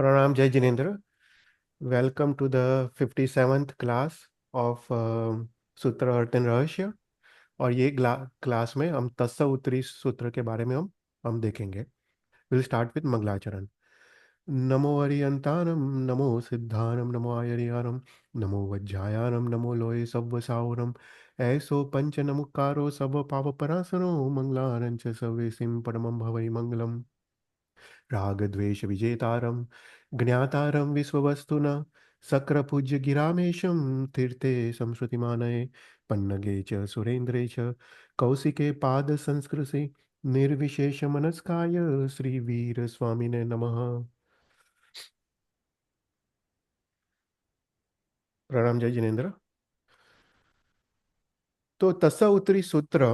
Pranam Jai Jinendra. Welcome to the 57th class of सूत्र earth and रहस्य। और ये क्लास में हम तत्व उत्तरी सूत्र के बारे में हम देखेंगे। विल स्टार्ट विद मंगलाचरण। नमो अरियंतानम, नमो सिद्धानम, नमो आयरियानम, नमो वज्जायानम, नमो लोये सव्वसावरम, ऐसो पंच नमुकारो सब पाप परासनो मंगलारं च सवेसिं परमं भवै मंगलम। रागद्वेष विजेतारं ज्ञातारं विश्ववस्तुना शक्रपूज्य गिरामेशं तीर्थे संश्रुतिमानये पन्नगे च सुरेन्द्रे च कौशिके पाद संस्कृति निर्विशेष मनस्काय श्री वीर स्वामिने नमः। प्रणाम जय जिनेन्द्र। तो तस्सा उत्तरी सूत्र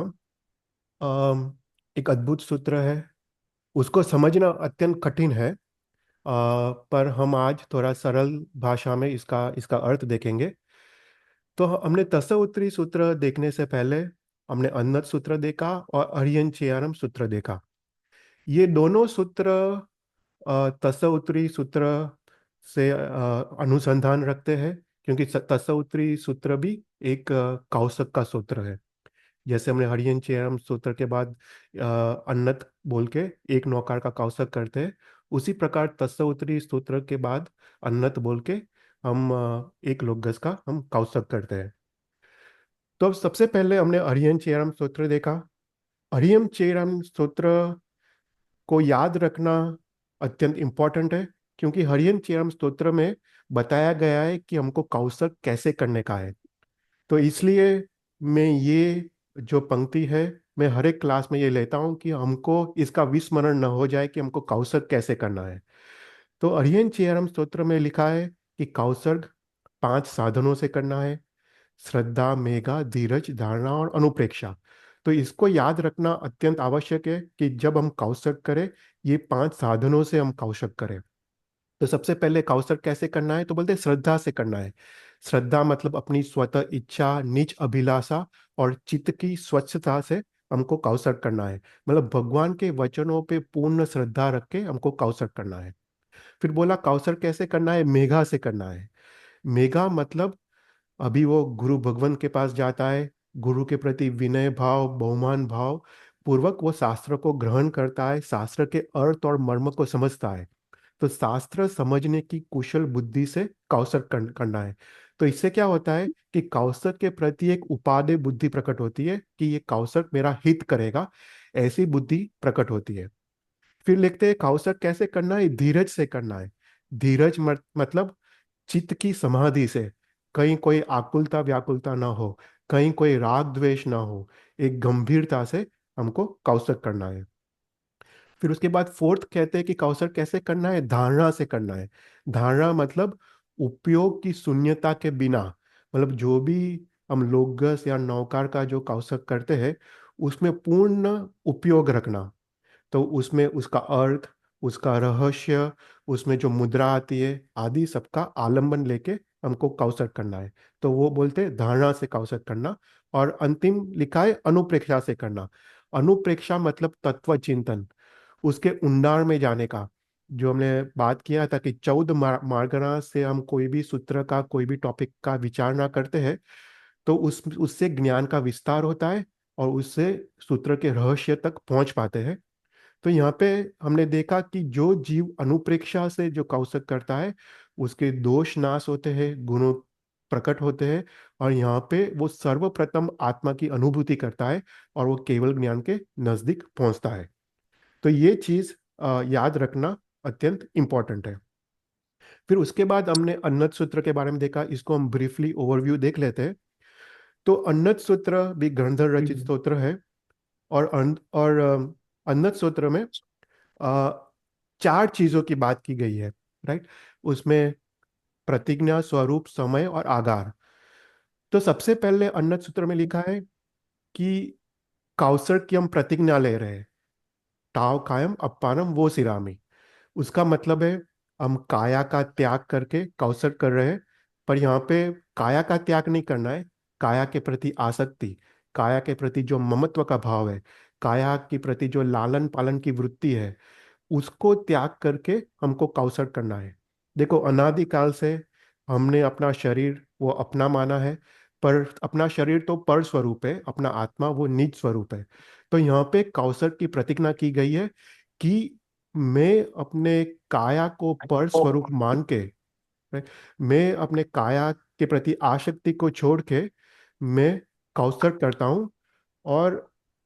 एक अद्भुत सूत्र है। उसको समझना अत्यंत कठिन है। पर हम आज थोड़ा सरल भाषा में इसका इसका अर्थ देखेंगे। तो हमने तस्सवुत्तरी सूत्र देखने से पहले हमने अन्नत सूत्र देखा और अरियंचयारम सूत्र देखा। ये दोनों सूत्र तस्सवुत्तरी सूत्र से अनुसंधान रखते हैं, क्योंकि तस्सवुत्तरी सूत्र भी एक कौशक का सूत्र है। जैसे हमने हरियंचयारम सूत्र के बाद अन्नत बोल के एक नौकार का कौशक करते हैं, उसी प्रकार तस्सवुत्तरी सूत्र के बाद अन्नत बोल के हम एक लोकगस का हम कौशक करते हैं। तो अब सबसे पहले हमने अरियन चेरम सूत्र देखा। अरियम चेरम सूत्र को याद रखना अत्यंत इंपॉर्टेंट है, क्योंकि हरियन चेरम सूत्र में बताया गया है कि हमको कौशक कैसे करने का है। तो इसलिए मैं ये जो पंक्ति है, मैं हर एक क्लास में ये लेता हूँ कि हमको इसका विस्मरण न हो जाए कि हमको कौशक कैसे करना है। तो अरियन चेरम सूत्र में लिखा है कि कौशक 5 साधनों से करना है: श्रद्धा, मेघा, धीरज, धारणा और अनुप्रेक्षा। तो इसको याद रखना अत्यंत आवश्यक है कि जब हम कौशक करें, ये 5 साधनों से हम कौशक करें। तो सबसे पहले कौशक कैसे करना है, तो बोलते हैं श्रद्धा से करना है। श्रद्धा मतलब अपनी स्वतः इच्छा, निज अभिलाषा और चित्त की स्वच्छता से हमको कौशक करना है। मतलब भगवान के वचनों पे पूर्ण श्रद्धा रख के हमको कौशक करना है। फिर बोला कौशक कैसे करना है, मेघा से करना है। मेघा मतलब अभी वो गुरु भगवान के पास जाता है, गुरु के प्रति विनय भाव, बहुमान भाव पूर्वक वो शास्त्र को ग्रहण करता है, शास्त्र के अर्थ और मर्म को समझता है। तो शास्त्र समझने की कुशल बुद्धि से कौशल करना है। तो इससे क्या होता है कि कौशल के प्रति एक उपादेय बुद्धि प्रकट होती है कि ये कौशल मेरा हित करेगा, ऐसी बुद्धि प्रकट होती है। फिर लिखते हैं कौशल कैसे करना है, धीरज से करना है। धीरज मतलब चित्त की समाधि से, कहीं कोई आकुलता व्याकुलता ना हो, कहीं कोई राग द्वेष ना हो, एक गंभीरता से हमको कौशल करना है। फिर उसके बाद फोर्थ कहते हैं कि कौशल कैसे करना है, धारणा से करना है। धारणा मतलब उपयोग की शून्यता के बिना, मतलब जो भी हम लोकगस या नौकार का जो कौशल करते हैं, उसमें पूर्ण उपयोग रखना। तो उसमें उसका अर्थ, उसका रहस्य, उसमें जो मुद्रा आती है आदि सबका आलंबन लेके हमको कौशल करना है। तो वो बोलते हैं धारणा से कौशल करना। और अंतिम लिखा है अनुप्रेक्षा से करना। अनुप्रेक्षा मतलब तत्व चिंतन, उसके ऊंडाण में जाने का। जो हमने बात किया था कि 14 मार्गना से हम कोई भी सूत्र का, कोई भी टॉपिक का विचार ना करते हैं, तो उससे ज्ञान का विस्तार होता है और उससे सूत्र के रहस्य तक पहुंच पाते हैं। तो यहाँ पे हमने देखा कि जो जीव अनुप्रेक्षा से जो कौशल करता है, उसके दोष नाश होते हैं, गुणों प्रकट होते हैं, और यहाँ पे वो सर्वप्रथम आत्मा की अनुभूति करता है और वो केवल ज्ञान के नजदीक पहुंचता है। तो ये चीज याद रखना अत्यंत इंपॉर्टेंट है। फिर उसके बाद हमने अन्नत सूत्र के बारे में देखा, इसको हम ब्रीफली ओवरव्यू देख लेते हैं। तो अन्नत सूत्र भी गणधर रचित सूत्र है। और अन्नत सूत्र में अ, 4 चीजों की बात की गई है, राइट। उसमें प्रतिज्ञा, स्वरूप, समय और आगार। तो सबसे पहले अन्नत सूत्र में लिखा है कि कौसर की हम प्रतिज्ञा ले रहे हैं, ताव कायम अपानम वो सिरामी। उसका मतलब है हम काया का त्याग करके कौशल कर रहे हैं। पर यहाँ पे काया का त्याग नहीं करना है। काया के प्रति आसक्ति, काया के प्रति जो ममत्व का भाव है, काया के प्रति जो लालन पालन की वृत्ति है, उसको त्याग करके हमको कौशल करना है। देखो, अनादिकाल से हमने अपना शरीर वो अपना माना है, पर अपना शरीर तो पर स्वरूप है, अपना आत्मा वो निज स्वरूप है। तो यहाँ पे कौशल की प्रतिज्ञा की गई है कि मैं अपने काया को पर स्वरूप मान के, मैं अपने काया के प्रति आसक्ति को छोड़ के मैं कौशल करता हूँ। और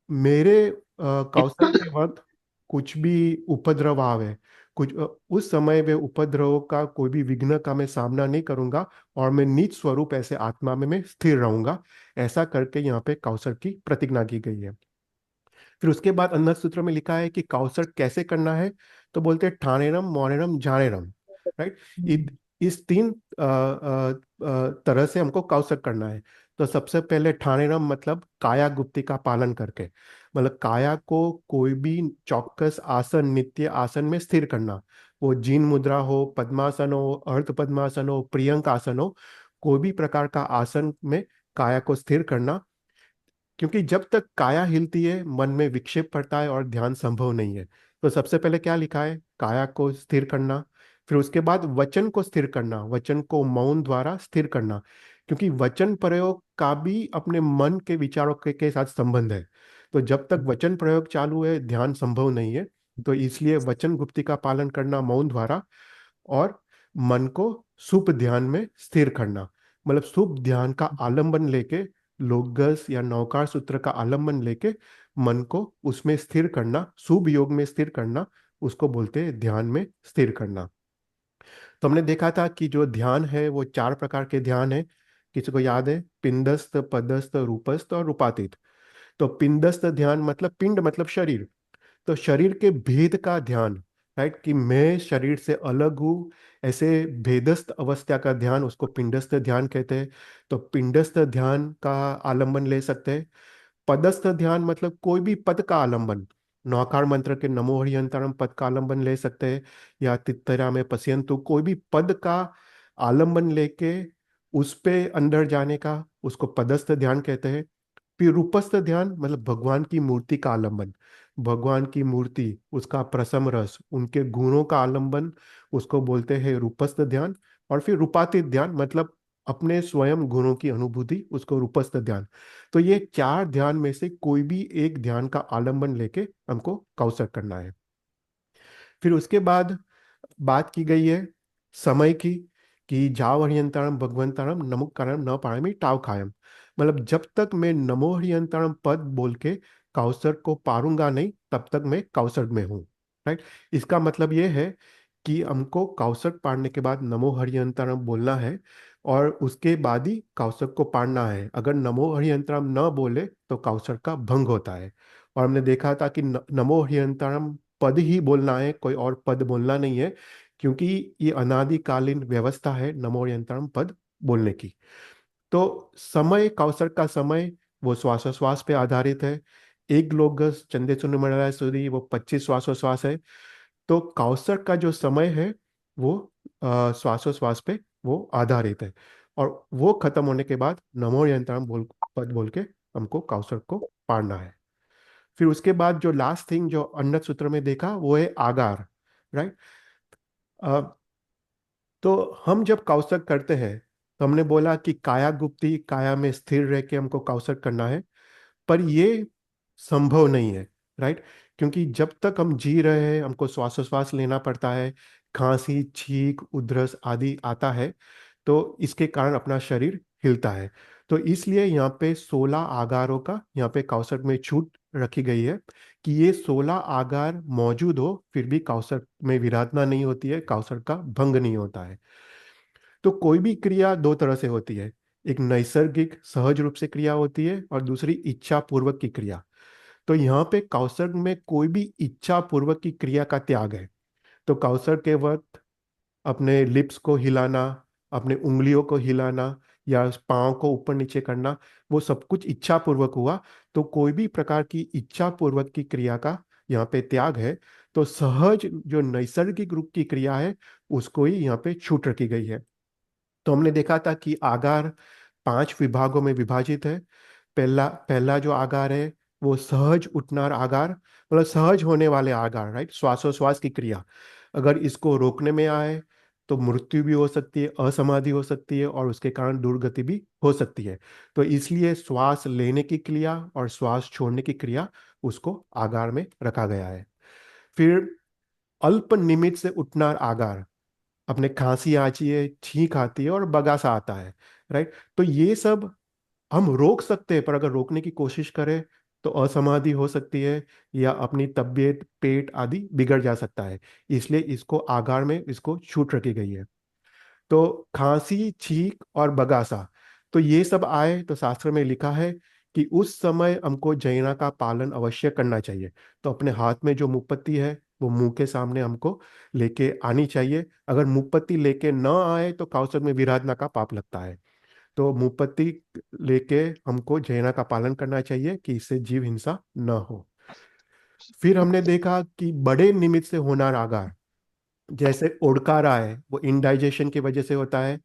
मेरे कौशल के वक्त कुछ भी उपद्रव आवे, उस समय वे उपद्रव का कोई भी विघ्न का मैं सामना नहीं करूंगा, और मैं निज स्वरूप ऐसे आत्मा में मैं स्थिर रहूंगा। ऐसा करके यहाँ पे कौशल की प्रतिज्ञा की गई है। फिर उसके बाद अन्य सूत्र में लिखा है कि कौशल कैसे करना है। तो बोलते हैं ठाणेरम मौनेरम जानेरम। राइट। इस तीन तरह से हमको कौशल करना है। तो सबसे पहले ठाणेरम मतलब काया गुप्ति का पालन करके, मतलब काया को कोई भी चौकस आसन, नित्य आसन में स्थिर करना। वो जीन मुद्रा हो, पद्मासन हो, अर्ध पद्मासन हो, प्रियंक आसन हो, कोई भी प्रकार का आसन में काया को स्थिर करना। क्योंकि जब तक काया हिलती है मन में विक्षेप पड़ता है और ध्यान संभव नहीं है। तो सबसे पहले क्या लिखा है, काया को स्थिर करना। फिर उसके बाद वचन को स्थिर करना, वचन को मौन द्वारा स्थिर करना। क्योंकि वचन प्रयोग का भी अपने मन के विचारों के साथ संबंध है। तो जब तक वचन प्रयोग चालू है ध्यान संभव नहीं है। तो इसलिए वचन गुप्ति का पालन करना मौन द्वारा, और मन को सुप ध्यान में स्थिर करना। मतलब सुप ध्यान का आलंबन लेके, लोगस या नौकार सूत्र का आलंबन लेके मन को उसमें स्थिर करना, शुभ योग में स्थिर करना, उसको बोलते हैं ध्यान में स्थिर करना। तो हमने देखा था कि जो ध्यान है वो चार प्रकार के ध्यान है। किसी को याद है? पिंडस्थ, पदस्थ, रूपस्थ और रूपातीत। तो पिंडस्थ ध्यान मतलब पिंड मतलब शरीर। तो शरीर के भेद का ध्यान, राइट, कि मैं शरीर से अलग हूँ, ऐसे भेदस्थ अवस्था का ध्यान, उसको पिंडस्थ ध्यान कहते हैं। तो पिंडस्थ ध्यान का आलंबन ले सकते हैं। पदस्थ ध्यान मतलब कोई भी पद का आलंबन, नौकार मंत्र के नमो हरियंतरम पद का आलंबन ले सकते हैं, या तित्तरा में पश्यन्तु, कोई भी पद का आलंबन लेके उस पे अंदर जाने का, उसको पदस्थ ध्यान कहते हैं। फिर रूपस्थ ध्यान मतलब भगवान की मूर्ति का आलंबन, भगवान की मूर्ति, उसका प्रसम रस, उनके गुणों का आलंबन, उसको बोलते हैं रूपस्थ ध्यान। और फिर रूपातीत ध्यान मतलब अपने स्वयं गुणों की अनुभूति, उसको रूपस्थ ध्यान। तो ये चार ध्यान में से कोई भी एक ध्यान का आलंबन लेके हमको कौशल करना है। फिर उसके बाद बात की गई है समय की, कि जाव हरियंतरम भगवंतरम नमुक्करम न पारमी टाव खायम। मतलब जब तक मैं नमो हरियंतरम पद बोल के काउसर को पारूंगा नहीं, तब तक मैं काउसर में हूँ। राइट। इसका मतलब ये है कि हमको काउसर पाड़ने के बाद नमो हरियंतरम बोलना है, और उसके बाद ही काउसर को पाड़ना है। अगर नमो हरियंतरम न बोले तो काउसर का भंग होता है। और हमने देखा था कि नमो हरियंतरम पद ही बोलना है, कोई और पद बोलना नहीं है। क्योंकि ये अनादिकालीन व्यवस्था है नमो यंत्रम पद बोलने की। तो समय, कौशल का समय वो श्वासोश्वास पे आधारित है। एक ग्लोगस चंदे चुनमड़ा सूरी वो 25 श्वासोश्वास है। तो कौशल का जो समय है वो श्वासोश्वास पे वो आधारित है। और वो खत्म होने के बाद नमो यंत्रम बोल पद बोल के हमको कौशल को पाड़ना है। फिर उसके बाद जो लास्ट थिंग जो अन्नत सूत्र में देखा वो है आगार। राइट। तो हम जब कौशल करते हैं, तो हमने बोला कि काया गुप्ति, काया में स्थिर रह के हमको कौशल करना है। पर ये संभव नहीं है। राइट। क्योंकि जब तक हम जी रहे हैं हमको श्वासोश्वास लेना पड़ता है, खांसी, छींक, उधरस आदि आता है। तो इसके कारण अपना शरीर हिलता है। तो इसलिए यहाँ पे 16 आगारों का यहाँ पे कौशल में छूट रखी गई है, कि ये 16 आगार मौजूद हो फिर भी कौशल में विराधना नहीं होती है, कौशल का भंग नहीं होता है। तो कोई भी क्रिया दो तरह से होती है। एक नैसर्गिक सहज रूप से क्रिया होती है, और दूसरी इच्छा पूर्वक की क्रिया। तो यहाँ पे कौशल में कोई भी इच्छा पूर्वक की क्रिया का त्याग है। तो कौशल के वक्त अपने लिप्स को हिलाना, अपने उंगलियों को हिलाना, या पाँव को ऊपर नीचे करना, वो सब कुछ इच्छा पूर्वक हुआ। तो कोई भी प्रकार की इच्छा पूर्वक की क्रिया का यहाँ पे त्याग है। तो सहज जो नैसर्गिक रूप की क्रिया है उसको ही यहाँ पे छूट रखी गई है। तो हमने देखा था कि आगार 5 विभागों में विभाजित है। पहला पहला जो आगार है वो सहज उठनार आगार, मतलब सहज होने वाले आगार, राइट, श्वासोश्वास की क्रिया। अगर इसको रोकने में आए तो मृत्यु भी हो सकती है, असमाधि हो सकती है, और उसके कारण दुर्गति भी हो सकती है। तो इसलिए श्वास लेने की क्रिया और श्वास छोड़ने की क्रिया उसको आगार में रखा गया है। फिर अल्प निमित से उठनार आगार, अपने खांसी आती है, छींक आती है और बगासा आता है, राइट। तो ये सब हम रोक सकते हैं, पर अगर रोकने की कोशिश करें तो असमाधि हो सकती है, या अपनी तबीयत, पेट आदि बिगड़ जा सकता है। इसलिए इसको आगार में इसको छूट रखी गई है। तो खांसी, छींक और बगासा, तो ये सब आए तो शास्त्र में लिखा है कि उस समय हमको जैना का पालन अवश्य करना चाहिए। तो अपने हाथ में जो मुप्पत्ति है वो मुंह के सामने हमको लेके आनी चाहिए। अगर मुप्पत्ति लेके न आए तो काउसर में विराधना का पाप लगता है। तो मुप्पत्ति लेके हमको जैना का पालन करना चाहिए कि इससे जीव हिंसा न हो। फिर हमने देखा कि बड़े निमित्त से होनार आगार, जैसे ओडकारा है, वो इंडाइजेशन की वजह से होता है।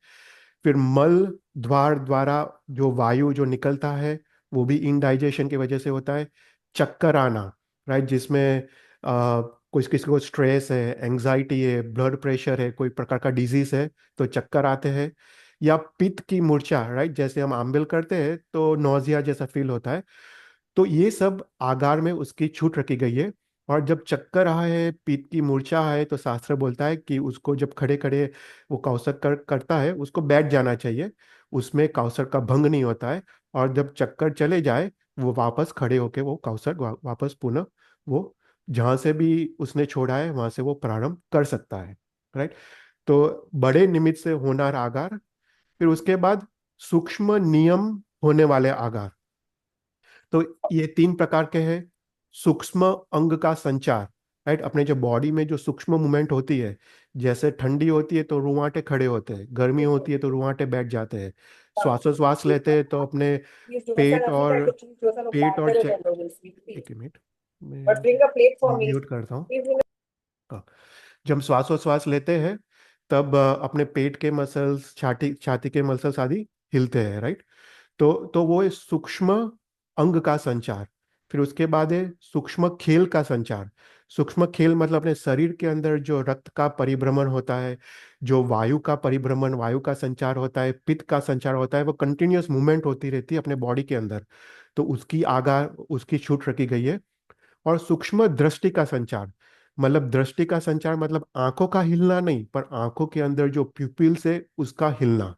फिर मल द्वार द्वारा जो वायु जो निकलता है वो भी इंडाइजेशन की वजह से होता है। चक्कर आना, राइट, जिसमें कुछ किसी को स्ट्रेस है, एंजाइटी है, ब्लड प्रेशर है, कोई प्रकार का डिजीज है तो चक्कर आते हैं। या पित्त की मूर्छा, राइट, जैसे हम आंबिल करते हैं तो नौजिया जैसा फील होता है। तो ये सब आगार में उसकी छूट रखी गई है। और जब चक्कर आए है, पीत की मूर्छा है, तो शास्त्र बोलता है कि उसको जब खड़े खड़े वो कौसर करता है, उसको बैठ जाना चाहिए। उसमें कौसर का भंग नहीं होता है। और जब चक्कर चले जाए, वो वापस खड़े होके वो कौसर वापस पुनः वो जहाँ से भी उसने छोड़ा है वहां से वो प्रारंभ कर सकता है, राइट। तो बड़े निमित्त से होनार आगार। फिर उसके बाद सूक्ष्म नियम होने वाले आगार। तो ये तीन प्रकार के हैं। सूक्ष्म अंग का संचार, राइट, अपने जो बॉडी में जो सूक्ष्म मूवमेंट होती है, जैसे ठंडी होती है तो रुआंटे खड़े होते हैं, गर्मी होती है तो रुआंटे बैठ जाते हैं। श्वासोश्वास लेते हैं तो अपने पेट और एक मिनट, मैं म्यूट करता हूँ। हाँ, जब हम श्वासोश्वास लेते हैं तब अपने पेट के मसल्स, छाती छाती के मसल्स आदि हिलते हैं, राइट। तो वो है सूक्ष्म अंग का संचार। फिर उसके बाद है सूक्ष्म खेल का संचार। सूक्ष्म खेल मतलब अपने शरीर के अंदर जो रक्त का परिभ्रमण होता है, जो वायु का परिभ्रमण, वायु का संचार होता है, पित्त का संचार होता है, वो कंटिन्यूअस मूवमेंट होती रहती है अपने बॉडी के अंदर। तो उसकी आगा उसकी छूट रखी गई है। और सूक्ष्म दृष्टि का संचार, मतलब दृष्टि का संचार मतलब आंखों का हिलना नहीं, पर आंखों के अंदर जो प्यूपिल्स है उसका हिलना।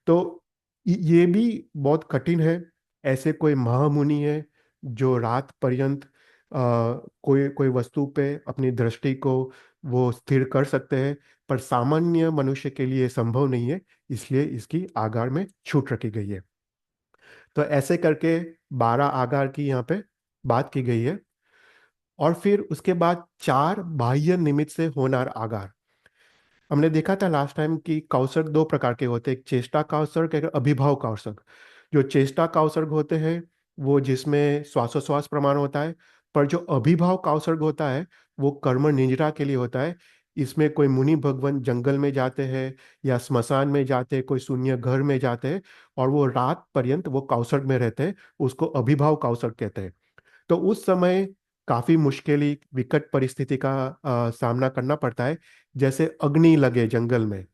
तो ये भी बहुत कठिन है। ऐसे कोई महामुनि है जो रात पर्यंत कोई कोई वस्तु पे अपनी दृष्टि को वो स्थिर कर सकते हैं, पर सामान्य मनुष्य के लिए संभव नहीं है। इसलिए इसकी आगार में छूट रखी गई है। तो ऐसे करके 12 आगार की यहाँ पे बात की गई है। और फिर उसके बाद 4 बाह्य निमित्त से होनार आगार। हमने देखा था लास्ट टाइम कि कौसर्ग दो प्रकार के होते हैं, एक चेष्टा कौसर्ग, एक अभिभाव कौसर्ग। जो चेष्टा कौसर्ग होते हैं वो जिसमें श्वासोश्वास प्रमाण होता है। पर जो अभिभाव कौसर्ग होता है वो कर्म निजरा के लिए होता है। इसमें कोई मुनि भगवान जंगल में जाते हैं या स्मशान में जाते हैं, कोई शून्य घर में जाते हैं, और वो रात पर्यंत वो कौसर्ग में रहते हैं। उसको अभिभाव कौसर्ग कहते हैं। तो उस समय काफी मुश्किल विकट परिस्थिति का सामना करना पड़ता है। जैसे अग्नि लगे जंगल में,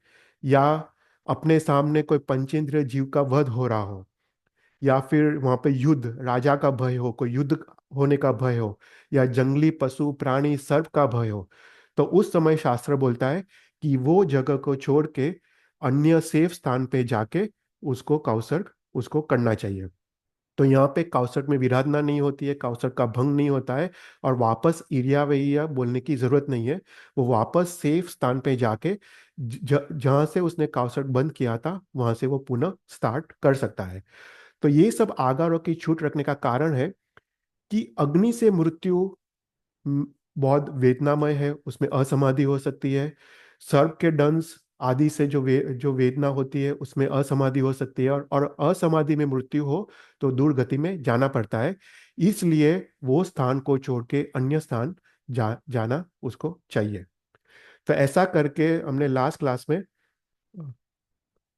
या अपने सामने कोई पंचेंद्रिय जीव का वध हो रहा हो, या फिर वहां पे युद्ध, राजा का भय हो, कोई युद्ध होने का भय हो, या जंगली पशु प्राणी सर्प का भय हो। तो उस समय शास्त्र बोलता है कि वो जगह को छोड़ के अन्य सेफ स्थान पे जाके उसको कौसर्ग उसको करना चाहिए। तो यहाँ पे कौसट में विराधना नहीं होती है, कौसट का भंग नहीं होता है, और वापस इरिया वैया बोलने की जरूरत नहीं है। वो वापस सेफ स्थान पे जाके जहाँ से उसने कौसट बंद किया था वहां से वो पुनः स्टार्ट कर सकता है। तो ये सब आगारों की छूट रखने का कारण है कि अग्नि से मृत्यु म, बहुत वेदनामय है, उसमें असमाधि हो सकती है। सर्प के दंश आदि से जो वेदना होती है उसमें असमाधि हो सकती है, और असमाधि में मृत्यु हो तो दुर्गति में जाना पड़ता है। इसलिए वो स्थान को छोड़ के अन्य स्थान जाना उसको चाहिए। तो ऐसा करके हमने लास्ट क्लास में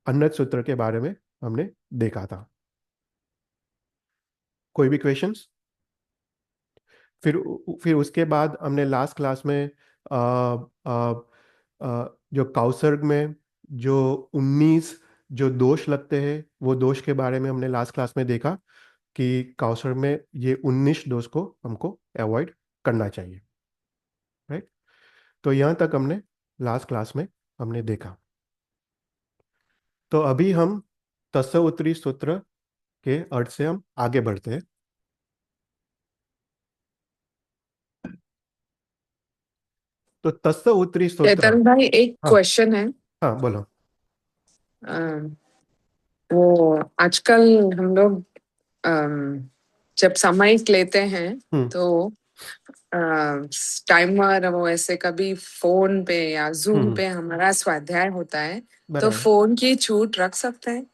अन्नत सूत्र के बारे में हमने देखा था। कोई भी क्वेश्चंस? फिर फिर उसके बाद हमने लास्ट क्लास में आ, आ, जो काउसर्ग में जो 19 जो दोष लगते हैं, वो दोष के बारे में हमने लास्ट क्लास में देखा कि काउसर्ग में ये 19 दोष को हमको अवॉइड करना चाहिए। राइट। तो यहाँ तक हमने लास्ट क्लास में हमने देखा। तो अभी हम तस्व उत्तरी सूत्र के अर्थ से हम आगे बढ़ते हैं। तो तस्व उत्तरी सूत्र। चेतन भाई, एक हाँ। क्वेश्चन है। हाँ बोलो। अ, वो आजकल हम लोग जब सामयिक लेते हैं हम्म। तो टाइमर वो ऐसे कभी फोन पे या जूम हम्म। पे हमारा स्वाध्याय होता है तो बराबर। फोन की छूट रख सकते हैं।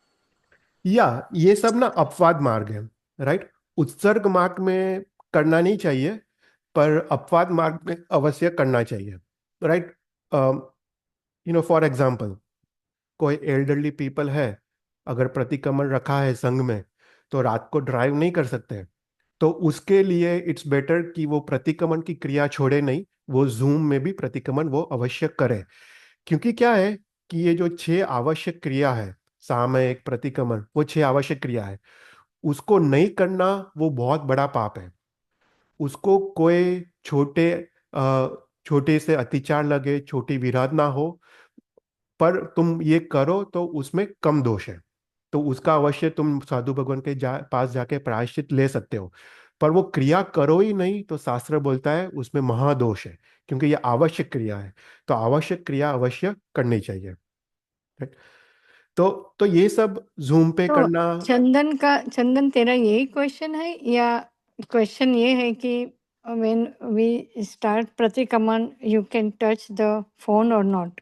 या ये सब ना अपवाद मार्ग है। राइट। उत्सर्ग मार्ग में करना नहीं चाहिए, पर अपवाद मार्ग में अवश्य करना चाहिए। राइट। फॉर एग्जाम्पल, कोई एल्डरली पीपल है, अगर प्रतिक्रमण रखा है संघ में, तो रात को ड्राइव नहीं कर सकते, तो उसके लिए इट्स बेटर कि वो प्रतिक्रमण की क्रिया छोड़े नहीं, वो जूम में भी प्रतिक्रमण वो अवश्य करे। क्योंकि क्या है कि ये जो 6 आवश्यक क्रिया है, सामयिक प्रतिक्रमण, वो 6 आवश्यक क्रिया है, उसको नहीं करना वो बहुत बड़ा पाप है। उसको कोई अ, छोटे से अतिचार लगे, छोटी विराध ना हो, पर तुम ये करो तो उसमें कम दोष है, तो उसका अवश्य तुम साधु भगवान के पास जाके प्रायश्चित ले सकते हो। पर वो क्रिया करो ही नहीं तो शास्त्र बोलता है उसमें महादोष है, क्योंकि ये आवश्यक क्रिया है। तो आवश्यक क्रिया अवश्य करनी चाहिए। right? तो ये सब जूम पे तो करना। चंदन तेरा यही क्वेश्चन है या क्वेश्चन ये है कि व्हेन वी स्टार्ट प्रतिक्रमण you can touch the phone और नॉट?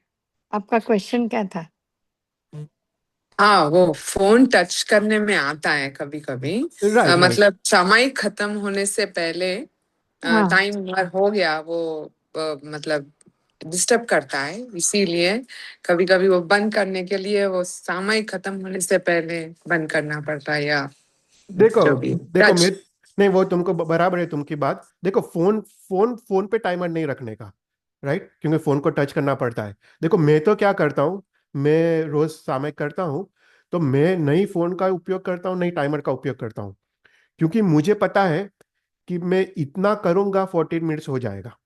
आपका क्वेश्चन क्या था? हाँ, वो फोन टच करने में आता है कभी कभी। राइट। राइट। मतलब सामयिक खत्म होने से पहले हाँ। टाइम हो गया वो, मतलब डिस्टर्ब करता है, इसीलिए कभी कभी वो बंद करने के लिए वो सामयिक खत्म होने से पहले बंद करना पड़ता है, या देखो जो भी देखो मैं, टच। नहीं वो तुमको बराबर है तुमकी बात। देखो फोन फोन फोन पे टाइमर नहीं रखने का। राइट। क्योंकि फोन को टच करना पड़ता है। देखो मैं तो क्या करता हूँ, मैं रोज सामयिक करता हूँ, तो मैं नई फोन का उपयोग करता हूँ, नई टाइमर का उपयोग करता हूँ। क्योंकि मुझे पता है कि मैं इतना करूंगा 14 मिनट्स हो जाएगा।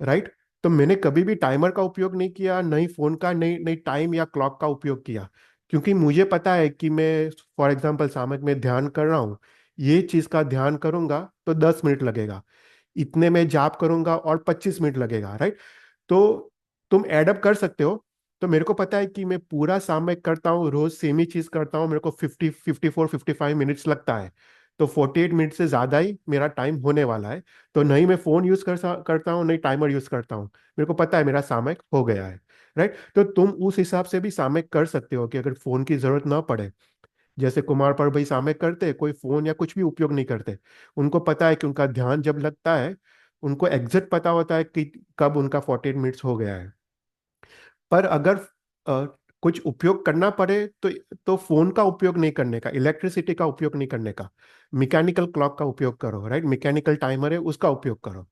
राइट। तो मैंने कभी भी टाइमर का उपयोग नहीं किया, नई फोन का, नई नई टाइम या क्लॉक का उपयोग किया। क्योंकि मुझे पता है कि मैं फॉर एग्जांपल सामयिक में ध्यान कर रहा हूँ, ये चीज का ध्यान करूंगा तो 10 मिनट लगेगा, इतने में जाप करूंगा और 25 मिनट लगेगा। राइट। तो तुम एडअप कर सकते हो। तो मेरे को पता है कि मैं पूरा सामयिक करता हूँ, रोज सेम ही चीज करता हूँ, मेरे को 54 55 मिनट्स लगता है। तो 48 मिनट से ज्यादा ही मेरा टाइम होने वाला है। तो नहीं मैं फोन यूज करता हूँ, नहीं टाइमर यूज करता हूँ, मेरे को पता है मेरा सामयिक हो गया है। राइट। तो तुम उस हिसाब से भी सामयिक कर सकते हो कि अगर फोन की जरूरत ना पड़े, जैसे कुमार पर भाई सामयिक करते, कोई फोन या कुछ भी उपयोग नहीं करते, उनको पता है कि उनका ध्यान जब लगता है, उनको एग्जैक्ट पता होता है कि कब उनका 48 मिनट्स हो गया है। पर अगर अ, कुछ उपयोग करना पड़े तो फोन का उपयोग नहीं करने का, इलेक्ट्रिसिटी का उपयोग नहीं करने का, मैकेनिकल क्लॉक का उपयोग करो। राइट। मैकेनिकल टाइमर है उसका उपयोग करो,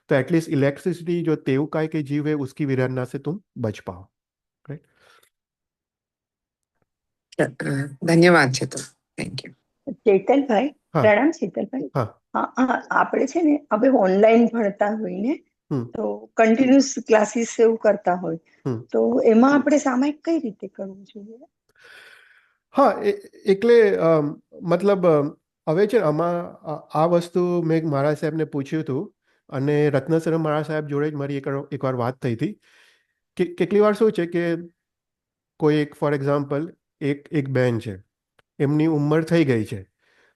तो एटलीस्ट इलेक्ट्रिसिटी जो तेवकाय के जीव है उसकी विरंजना से तुम बच पाओ। राइट। धन्यवाद चेतन, थैंक यू। ચેતનભાઈ, हाँ। પ્રણામ ચેતનભાઈ. हाँ। હા હા, આપણે છે ને હવે ઓનલાઈન ભણતા હોય ને, हम्म। તો કન્ટિન્યુઅસ ક્લાસીસ એવું કરતા હોય, हम्म। તો એમાં આપણે સામાયિક કઈ રીતે કરવું જોઈએ? હા એટલે મતલબ હવે છે ને આમાં આ વસ્તુ મેં મારા સાહેબને પૂછ્યું હતું, અને રત્નસર મારા સાહેબ જોડે જ મારી એકવાર વાત થઈ હતી કે કેટલી વાર શું છે કે કોઈ એક ફોર એક્ઝામ્પલ એક એક બેન છે, એમની ઉંમર થઈ ગઈ છે,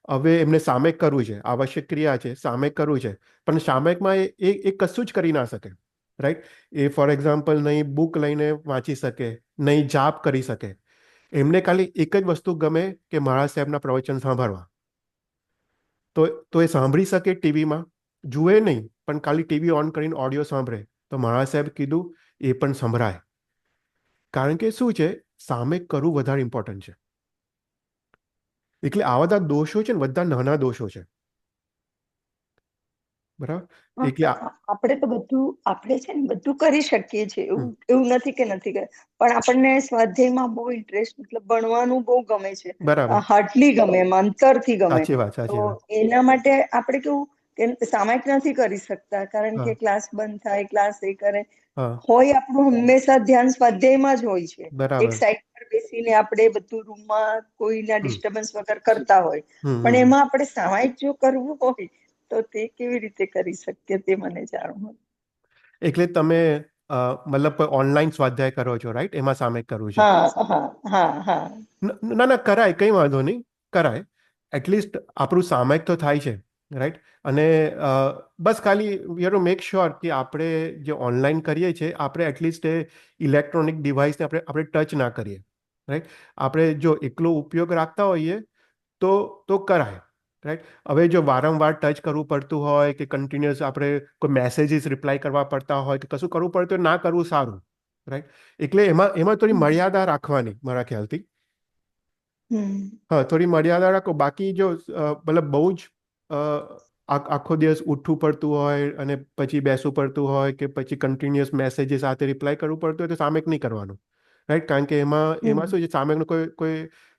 હવે એમને સામયિક કરવું છે, આવશ્યક ક્રિયા છે, સામયિક કરવું છે, પણ સામયિકમાં એ કશું જ કરી ના શકે। રાઈટ। એ ફોર એક્ઝામ્પલ નહીં બુક લઈને વાંચી શકે, નહીં જાપ કરી શકે, એમને ખાલી એક જ વસ્તુ ગમે કે મારા સાહેબના પ્રવચન સાંભળવા। તો એ સાંભળી શકે ટીવીમાં, જુએ નહીં પણ ખાલી ટીવી ઓન કરીને ઓડિયો સાંભળે, તો મારા સાહેબ કીધું એ પણ સંભળાય। કારણ કે શું છે, સામયિક કરવું વધારે ઇમ્પોર્ટન્ટ છે। એટલે આ બધા દોષો છે ને બધા નાના દોષો છે। બરાબર એટલે આપણે તો બધું આપણે છે ને બધું કરી શકીએ છીએ, હમ, એવું નથી કે નથી કરે, પણ આપણને સ્વાધ્યાયમાં બહુ ઇન્ટરેસ્ટ, મતલબ ભણવાનું બહુ ગમે છે, બરાબર હાર્ટલી ગમે એમ, અંતરથી ગમે. સાચી તો વાત એના માટે આપણે કેવું કે સામાયિક નથી કરી શકતા, કારણ હા કે ક્લાસ બંધ થાય, ક્લાસ એ કરે, હા હોય આપણું હંમેશા ધ્યાન સ્વાધ્યાયમાં જ હોય છે. એક બરાબર સાઈડ પર બેસીને આપણે બધું રૂમમાં કોઈના હમ ડિસ્ટર્બન્સ વગર કરતા હોય, હમ હમ પણ હમ. એમાં આપણે સામાયિક જો કરવું હોય તો તે કેવી રીતે કરી શકીએ તે મને જાણવું. એટલે તમે મતલબ ઓનલાઈન સ્વાધ્યાય કરો છો, રાઈટ? એમાં સામે કરવું છે? હા હા હા હા. ના ના, કરાય, કંઈ વાંધો નહીં, કરાય. એટલીસ્ટ આપણું સામાયિક તો થાય છે, રાઈટ? અને બસ ખાલી વી ટુ મેક શ્યોર કે આપણે જે ઓનલાઈન કરીએ છીએ આપણે એટલીસ્ટ એ ઇલેક્ટ્રોનિક ડિવાઇસને આપણે ટચ ના કરીએ, રાઈટ? આપણે જો એકલો ઉપયોગ રાખતા હોઈએ તો કરાય, રાઈટ? હવે જો વારંવાર ટચ કરવું પડતું હોય કે કન્ટિન્યુઅસ આપણે કોઈ મેસેજીસ રિપ્લાય કરવા પડતા હોય કે કશું કરવું પડતું હોય, ના કરવું સારું, રાઈટ? એટલે એમાં થોડી હમ મર્યાદા રાખવાની મારા ખ્યાલથી. હમ હા, થોડી મર્યાદા રાખો. બાકી જો મતલબ બહુ જ અ, આખો દિવસ ઉઠવું પડતું હોય અને પછી બેસવું પડતું હોય કે પછી કન્ટિન્યુઅસ મેસેજીસ સાથે રિપ્લાય કરવું પડતું હોય તો સામેક નહીં કરવાનું, રાઈટ? કારણ કે એમાં હમ. એમાં શું છે, સામેકનો કોઈ કોઈ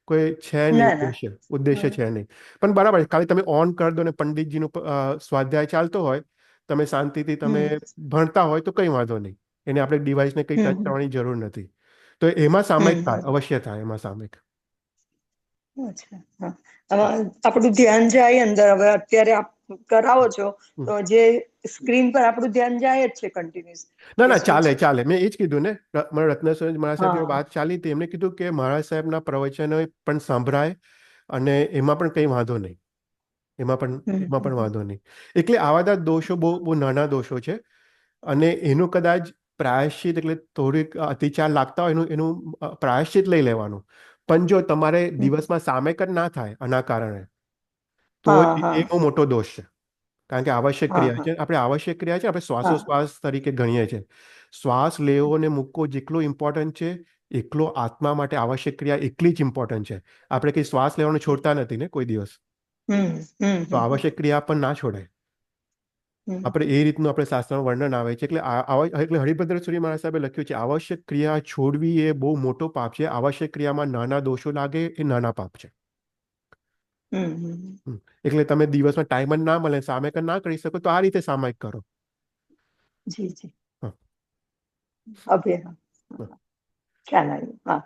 કોઈ છે નહીં, ના ના. ઉદ્દેશ્ય હા. છે નહીં. પણ બરાબર, ખાલી તમે ઓન કરી દો ને પંડિતજીનું સ્વાધ્યાય ચાલતો હોય, તમે શાંતિથી તમે હમ ભણતા હોય તો કંઈ વાંધો નહીં. એને આપણે ડિવાઇસને કંઈ ટચ હમ કરવાની જરૂર નથી. તો એમાં સામયિક હમ થાય, અવશ્ય થાય એમાં સામયિક. અચ્છા હા. આપણું ધ્યાન જાય અંદર, હવે અત્યારે આપ કરાવો છો હમ. તો જે સ્ક્રીન પર આપણું ધ્યાન જાય જ છે કન્ટિન્યુઅસ, ના કે ના, શું ચાલે છે. ચાલે, મેં એ જ કીધું ને. મને રત્નેશ્વર મહારાજ સાહેબ જોડે હા. વાત ચાલી હતી, એમને કીધું કે મહારાજ સાહેબના પ્રવચનો પણ સંભળાય અને એમાં પણ કંઈ વાંધો નહીં, એમાં પણ વાંધો નહીં. એટલે આવા બધા દોષો બહુ બહુ નાના દોષો છે અને એનું કદાચ પ્રાયશ્ચિત, એટલે થોડીક અતિચાર લાગતા હોય એનું એનું પ્રાયશ્ચિત લઈ લેવાનું. પણ જો તમારે દિવસમાં સામેક જ ના થાય આના કારણે તો હા હા એ બહુ મોટો દોષ છે. કારણ કે આવશ્યક હા ક્રિયા હા છે, આપણે આવશ્યક ક્રિયા છે, આપણે હા શ્વાસોશ્વાસ તરીકે ગણીએ છીએ. શ્વાસ લેવો અને મૂકવો જેટલો ઇમ્પોર્ટન્ટ છે એટલો આત્મા માટે આવશ્યક ક્રિયા એટલી જ ઇમ્પોર્ટન્ટ છે. આપણે કંઈ શ્વાસ લેવાનું છોડતા નથી ને કોઈ દિવસ, હમ હમ તો હમ આવશ્યક ક્રિયા પણ ના છોડાય. હમ આપણે એ રીતનું આપણે શાસ્ત્રનું વર્ણન આવે છે. એટલે હરિભદ્ર સૂરી મહારાજ સાહેબે લખ્યું છે, આવશ્યક ક્રિયા છોડવી એ બહુ મોટો પાપ છે. આવશ્યક ક્રિયામાં નાના દોષો લાગે એ નાના પાપ છે. હમ. એટલે તમે દિવસમાં ટાઈમ જ ના મળે, સામાયિક ના કરી શકો તો આ રીતે સામાયિક કરો. જી જી. હા, અભય હા હા. હા. ખ્યાલ આવ્યો હા.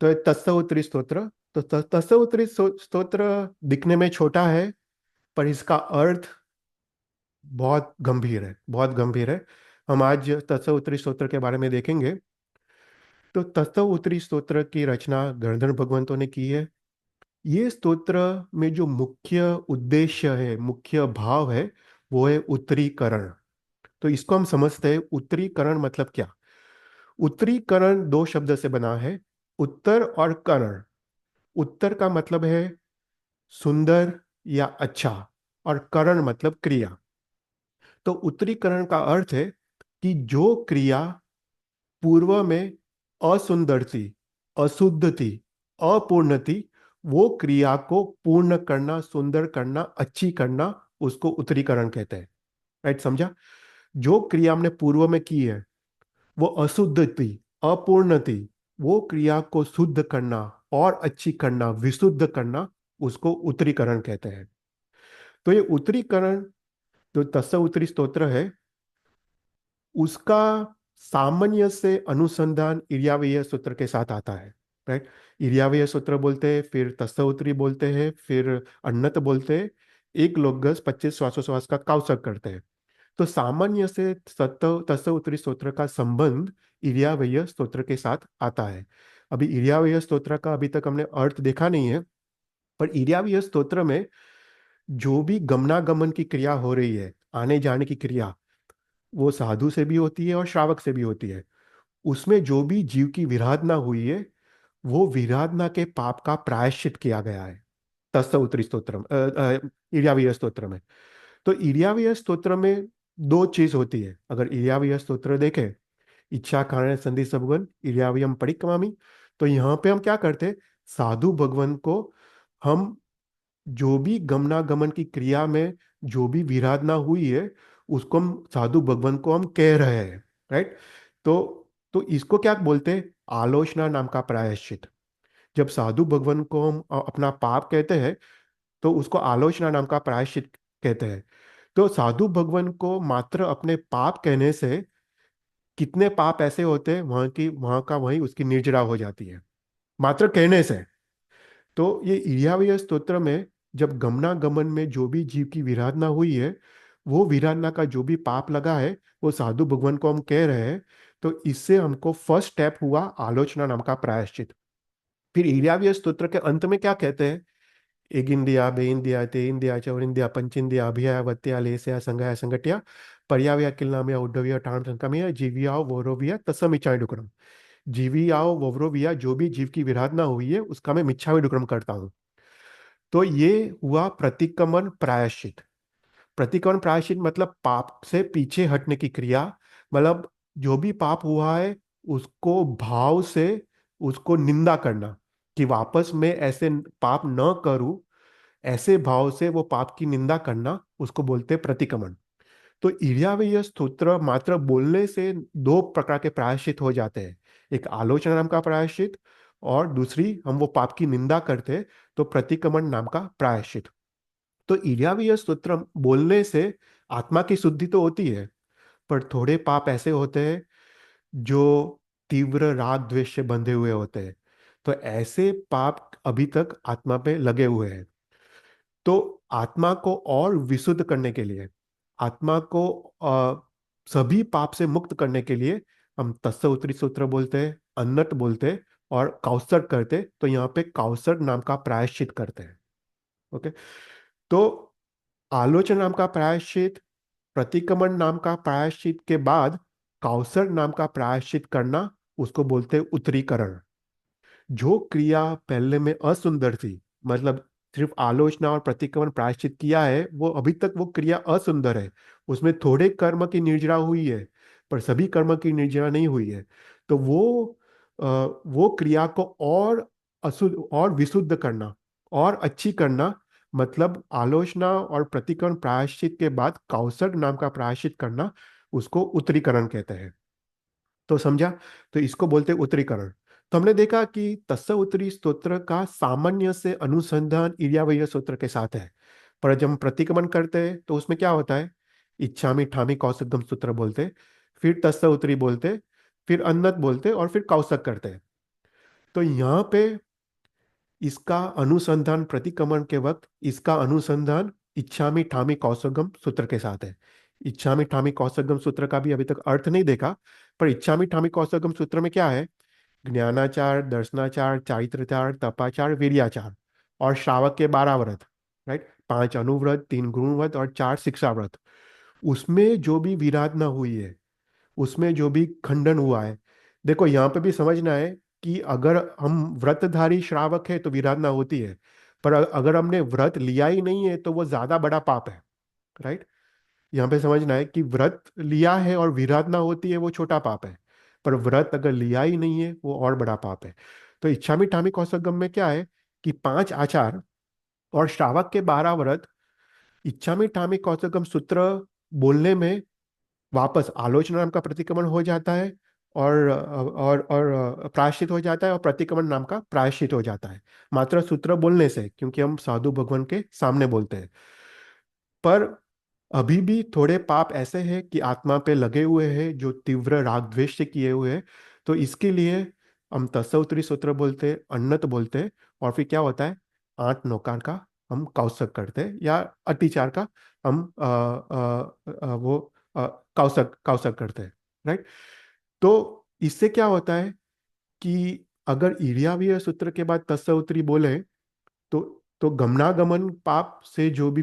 तो तत्सवोत्तरी स्तोत्र, तो तत्सवोत्तरी स्तोत्र दिखने में छोटा है पर इसका अर्थ बहुत गंभीर है, बहुत गंभीर है. हम आज तत्सवोत्तरी स्तोत्र के बारे में देखेंगे. तो तत्सवोत्तरी स्तोत्र की रचना गणधर भगवंतों ने की है. ये स्तोत्र में जो मुख्य उद्देश्य है, मुख्य भाव है, वो है उत्तरीकरण. तो इसको हम समझते हैं, उत्तरीकरण मतलब क्या? उत्तरीकरण दो शब्द से बना है, उत्तर और करण. उत्तर का मतलब है सुंदर या अच्छा, और करण मतलब क्रिया. तो उत्तरीकरण का अर्थ है कि जो क्रिया पूर्व में असुंदर थी, अशुद्ध थी, अपूर्ण थी, वो क्रिया को पूर्ण करना, सुंदर करना, अच्छी करना, उसको उत्तरीकरण कहते हैं. राइट? समझा? जो क्रिया हमने पूर्व में की है वो अशुद्ध थी, अपूर्ण थी, वो क्रिया को शुद्ध करना और अच्छी करना, विशुद्ध करना, उसको उत्तरीकरण कहते हैं. तो ये उत्तरीकरण जो तत्सव उत्तरी स्तोत्र है उसका सामान्य से अनुसंधान इर्यावेय सूत्र के साथ आता है. राइट? इर्यावेय सूत्र बोलते हैं, फिर तत्सव उत्तरी बोलते हैं, फिर अन्नत बोलते हैं. एक लोगस 25 श्वासोश्वास का काउसक करते हैं. तो सामान्य से तत्सव उत्तरी स्तोत्र का संबंध इर्यावेय स्तोत्र के साथ आता है. अभी इर्यावेय स्तोत्र का अभी तक हमने अर्थ देखा नहीं है, पर इर्यावेय स्तोत्र में जो भी गमनागमन की क्रिया हो रही है, आने जाने की क्रिया, वो साधु से भी होती है और श्रावक से भी होती है. उसमें जो भी जीव की विराधना हुई है वो विराधना के पाप का प्रायश्चित किया गया है तत्सव उत्तरी स्तोत्र इर्यावेय स्तोत्र में. तो इर्यावेय स्तोत्र में दो चीज होती है. अगर इर्यावेय स्तोत्र देखें, इच्छा कारण संधि सबगन इर्यावयम परिक्रमामी, तो यहाँ पे हम क्या करते हैं, साधु भगवान को हम जो भी गमनागमन की क्रिया में जो भी विराधना हुई है उसको हम साधु भगवान को हम कह रहे हैं, राइट। तो तो इसको क्या बोलते हैं? आलोचना नाम का प्रायश्चित। जब साधु भगवान को हम अपना पाप कहते हैं तो उसको आलोचना नाम का प्रायश्चित कहते हैं। तो साधु भगवान को मात्र अपने पाप कहने से कितने पाप ऐसे होते हैं वहां का वहीं उसकी निर्जरा हो जाती है, मात्र कहने से। तो ये इर्यावय स्तोत्र में जब गमनागमन में जो भी जीव की विराधना हुई है, वो विराधना का जो भी पाप लगा है वो साधु भगवान को हम कह रहे हैं। तो इससे हमको फर्स्ट स्टेप हुआ आलोचना नाम का प्रायश्चित। फिर इर्यावय स्तोत्र के अंत में क्या कहते हैं? एक इंदिया बे इंदिया ते इंदिया चौर इंदिया पंच इंदिया अभिया वत्या लेसया संगया संगटिया पर्यावया किलनामया उड्डविया टाण संकमया जीविया वोरोविया तसमिचाई डुक्रम। जीवियाओ वोरोविया, जो भी जीव की विराधना हुई है उसका मैं मिच्छामी डुक्रम करता हूँ। तो ये हुआ प्रतिक्रमण प्रायश्चित। प्रतिक्रमण प्रायश्चित मतलब पाप से पीछे हटने की क्रिया। मतलब जो भी पाप हुआ है उसको भाव से उसको निंदा करना, कि वापस मैं ऐसे पाप न करूं, ऐसे भाव से वो पाप की निंदा करना, उसको बोलते हैं प्रतिक्रमण। तो इर्यावेय स्तोत्र मात्र बोलने से दो प्रकार के प्रायश्चित हो जाते हैं। एक आलोचना नाम का प्रायश्चित, और दूसरी हम वो पाप की निंदा करते हैं तो प्रतिक्रमण नाम का प्रायश्चित। तो इर्यावेय स्तोत्र बोलने से आत्मा की शुद्धि तो होती है, पर थोड़े पाप ऐसे होते हैं जो तीव्र राग द्वेष से बंधे हुए होते हैं। तो ऐसे पाप अभी तक आत्मा पे लगे हुए हैं। तो आत्मा को और विशुद्ध करने के लिए, आत्मा को सभी पाप से मुक्त करने के लिए हम तत्व उत्तरी सूत्र बोलते हैं, अन्नत बोलते हैं और कौसर करते। तो यहाँ पे कौसर नाम का प्रायश्चित करते हैं। ओके। तो आलोचना नाम का प्रायश्चित, प्रतिक्रमण नाम का प्रायश्चित के बाद कौसर नाम का प्रायश्चित करना, उसको बोलते हैं उत्तरीकरण। जो क्रिया पहले में असुंदर थी, मतलब सिर्फ आलोचना और प्रतिक्रमण प्रायश्चित किया है, वो अभी तक वो क्रिया असुंदर है। उसमें थोड़े कर्म की निर्जरा हुई है पर सभी कर्म की निर्जरा नहीं हुई है। तो वो क्रिया को और अशुद्ध और विशुद्ध करना और अच्छी करना, मतलब आलोचना और प्रतिक्रमण प्रायश्चित के बाद कौसर नाम का प्रायश्चित करना, उसको उत्तरीकरण कहते हैं। तो समझा? तो इसको बोलते हैं उत्तरीकरण। तो हमने देखा कि तस्स उत्तरी स्तोत्र का सामान्य से अनुसंधान इर्यावय स्तोत्र के साथ है। पर जब हम प्रतिक्रमण करते हैं तो उसमें क्या होता है? इच्छामि ठामी कौसगम सूत्र बोलते, फिर तस्स उत्तरी बोलते, फिर अन्नत बोलते और फिर कौसक करते हैं। तो यहाँ पे इसका अनुसंधान प्रतिक्रमण के वक्त इसका अनुसंधान इच्छामि ठामी कौसगम सूत्र के साथ है। इच्छामि ठामी कौसगम सूत्र का भी अभी तक अर्थ नहीं देखा, पर इच्छामि ठामी कौसगम सूत्र में क्या है? ज्ञानाचार, दर्शनाचार, चारित्राचार, तपाचार, वीर्याचार और श्रावक के 12 व्रत, राइट। 5 अनुव्रत, 3 गुरुव्रत और 4 शिक्षा व्रत। उसमें जो भी विराधना हुई है, उसमें जो भी खंडन हुआ है, देखो यहाँ पे भी समझना है कि अगर हम व्रतधारी श्रावक है तो विराधना होती है, पर अगर हमने व्रत लिया ही नहीं है तो वो ज्यादा बड़ा पाप है, राइट। यहाँ पे समझना है कि व्रत लिया है और विराधना होती है वो छोटा पाप है, पर व्रत अगर लिया ही नहीं है वो और बड़ा पाप है। तो इच्छामि ठामी कौसगम में क्या है कि 5 आचार और श्रावक के 12 व्रत, इच्छामि ठामी कौसगम सूत्र बोलने में वापस आलोचना नाम का प्रतिक्रमण हो जाता है, और प्रायश्चित हो जाता है, और प्रतिक्रमण नाम का प्रायश्चित हो जाता है मात्र सूत्र बोलने से, क्योंकि हम साधु भगवान के सामने बोलते हैं। पर अभी भी थोड़े पाप ऐसे हैं कि आत्मा पे लगे हुए हैं जो तीव्र राग द्वेष से किए हुए हैं। तो इसके लिए हम तत्सवत्री सूत्र बोलते हैं, अन्नत बोलते हैं, और फिर क्या होता है? 8 नौकार का हम कौसक करते हैं, या अतिचार का हम वो कौसक कौसक करते हैं, राइट। तो इससे क्या होता है कि अगर इर्यावीय सूत्र के बाद तत्सवत्री बोले तो गमनागमन पाप से जो भी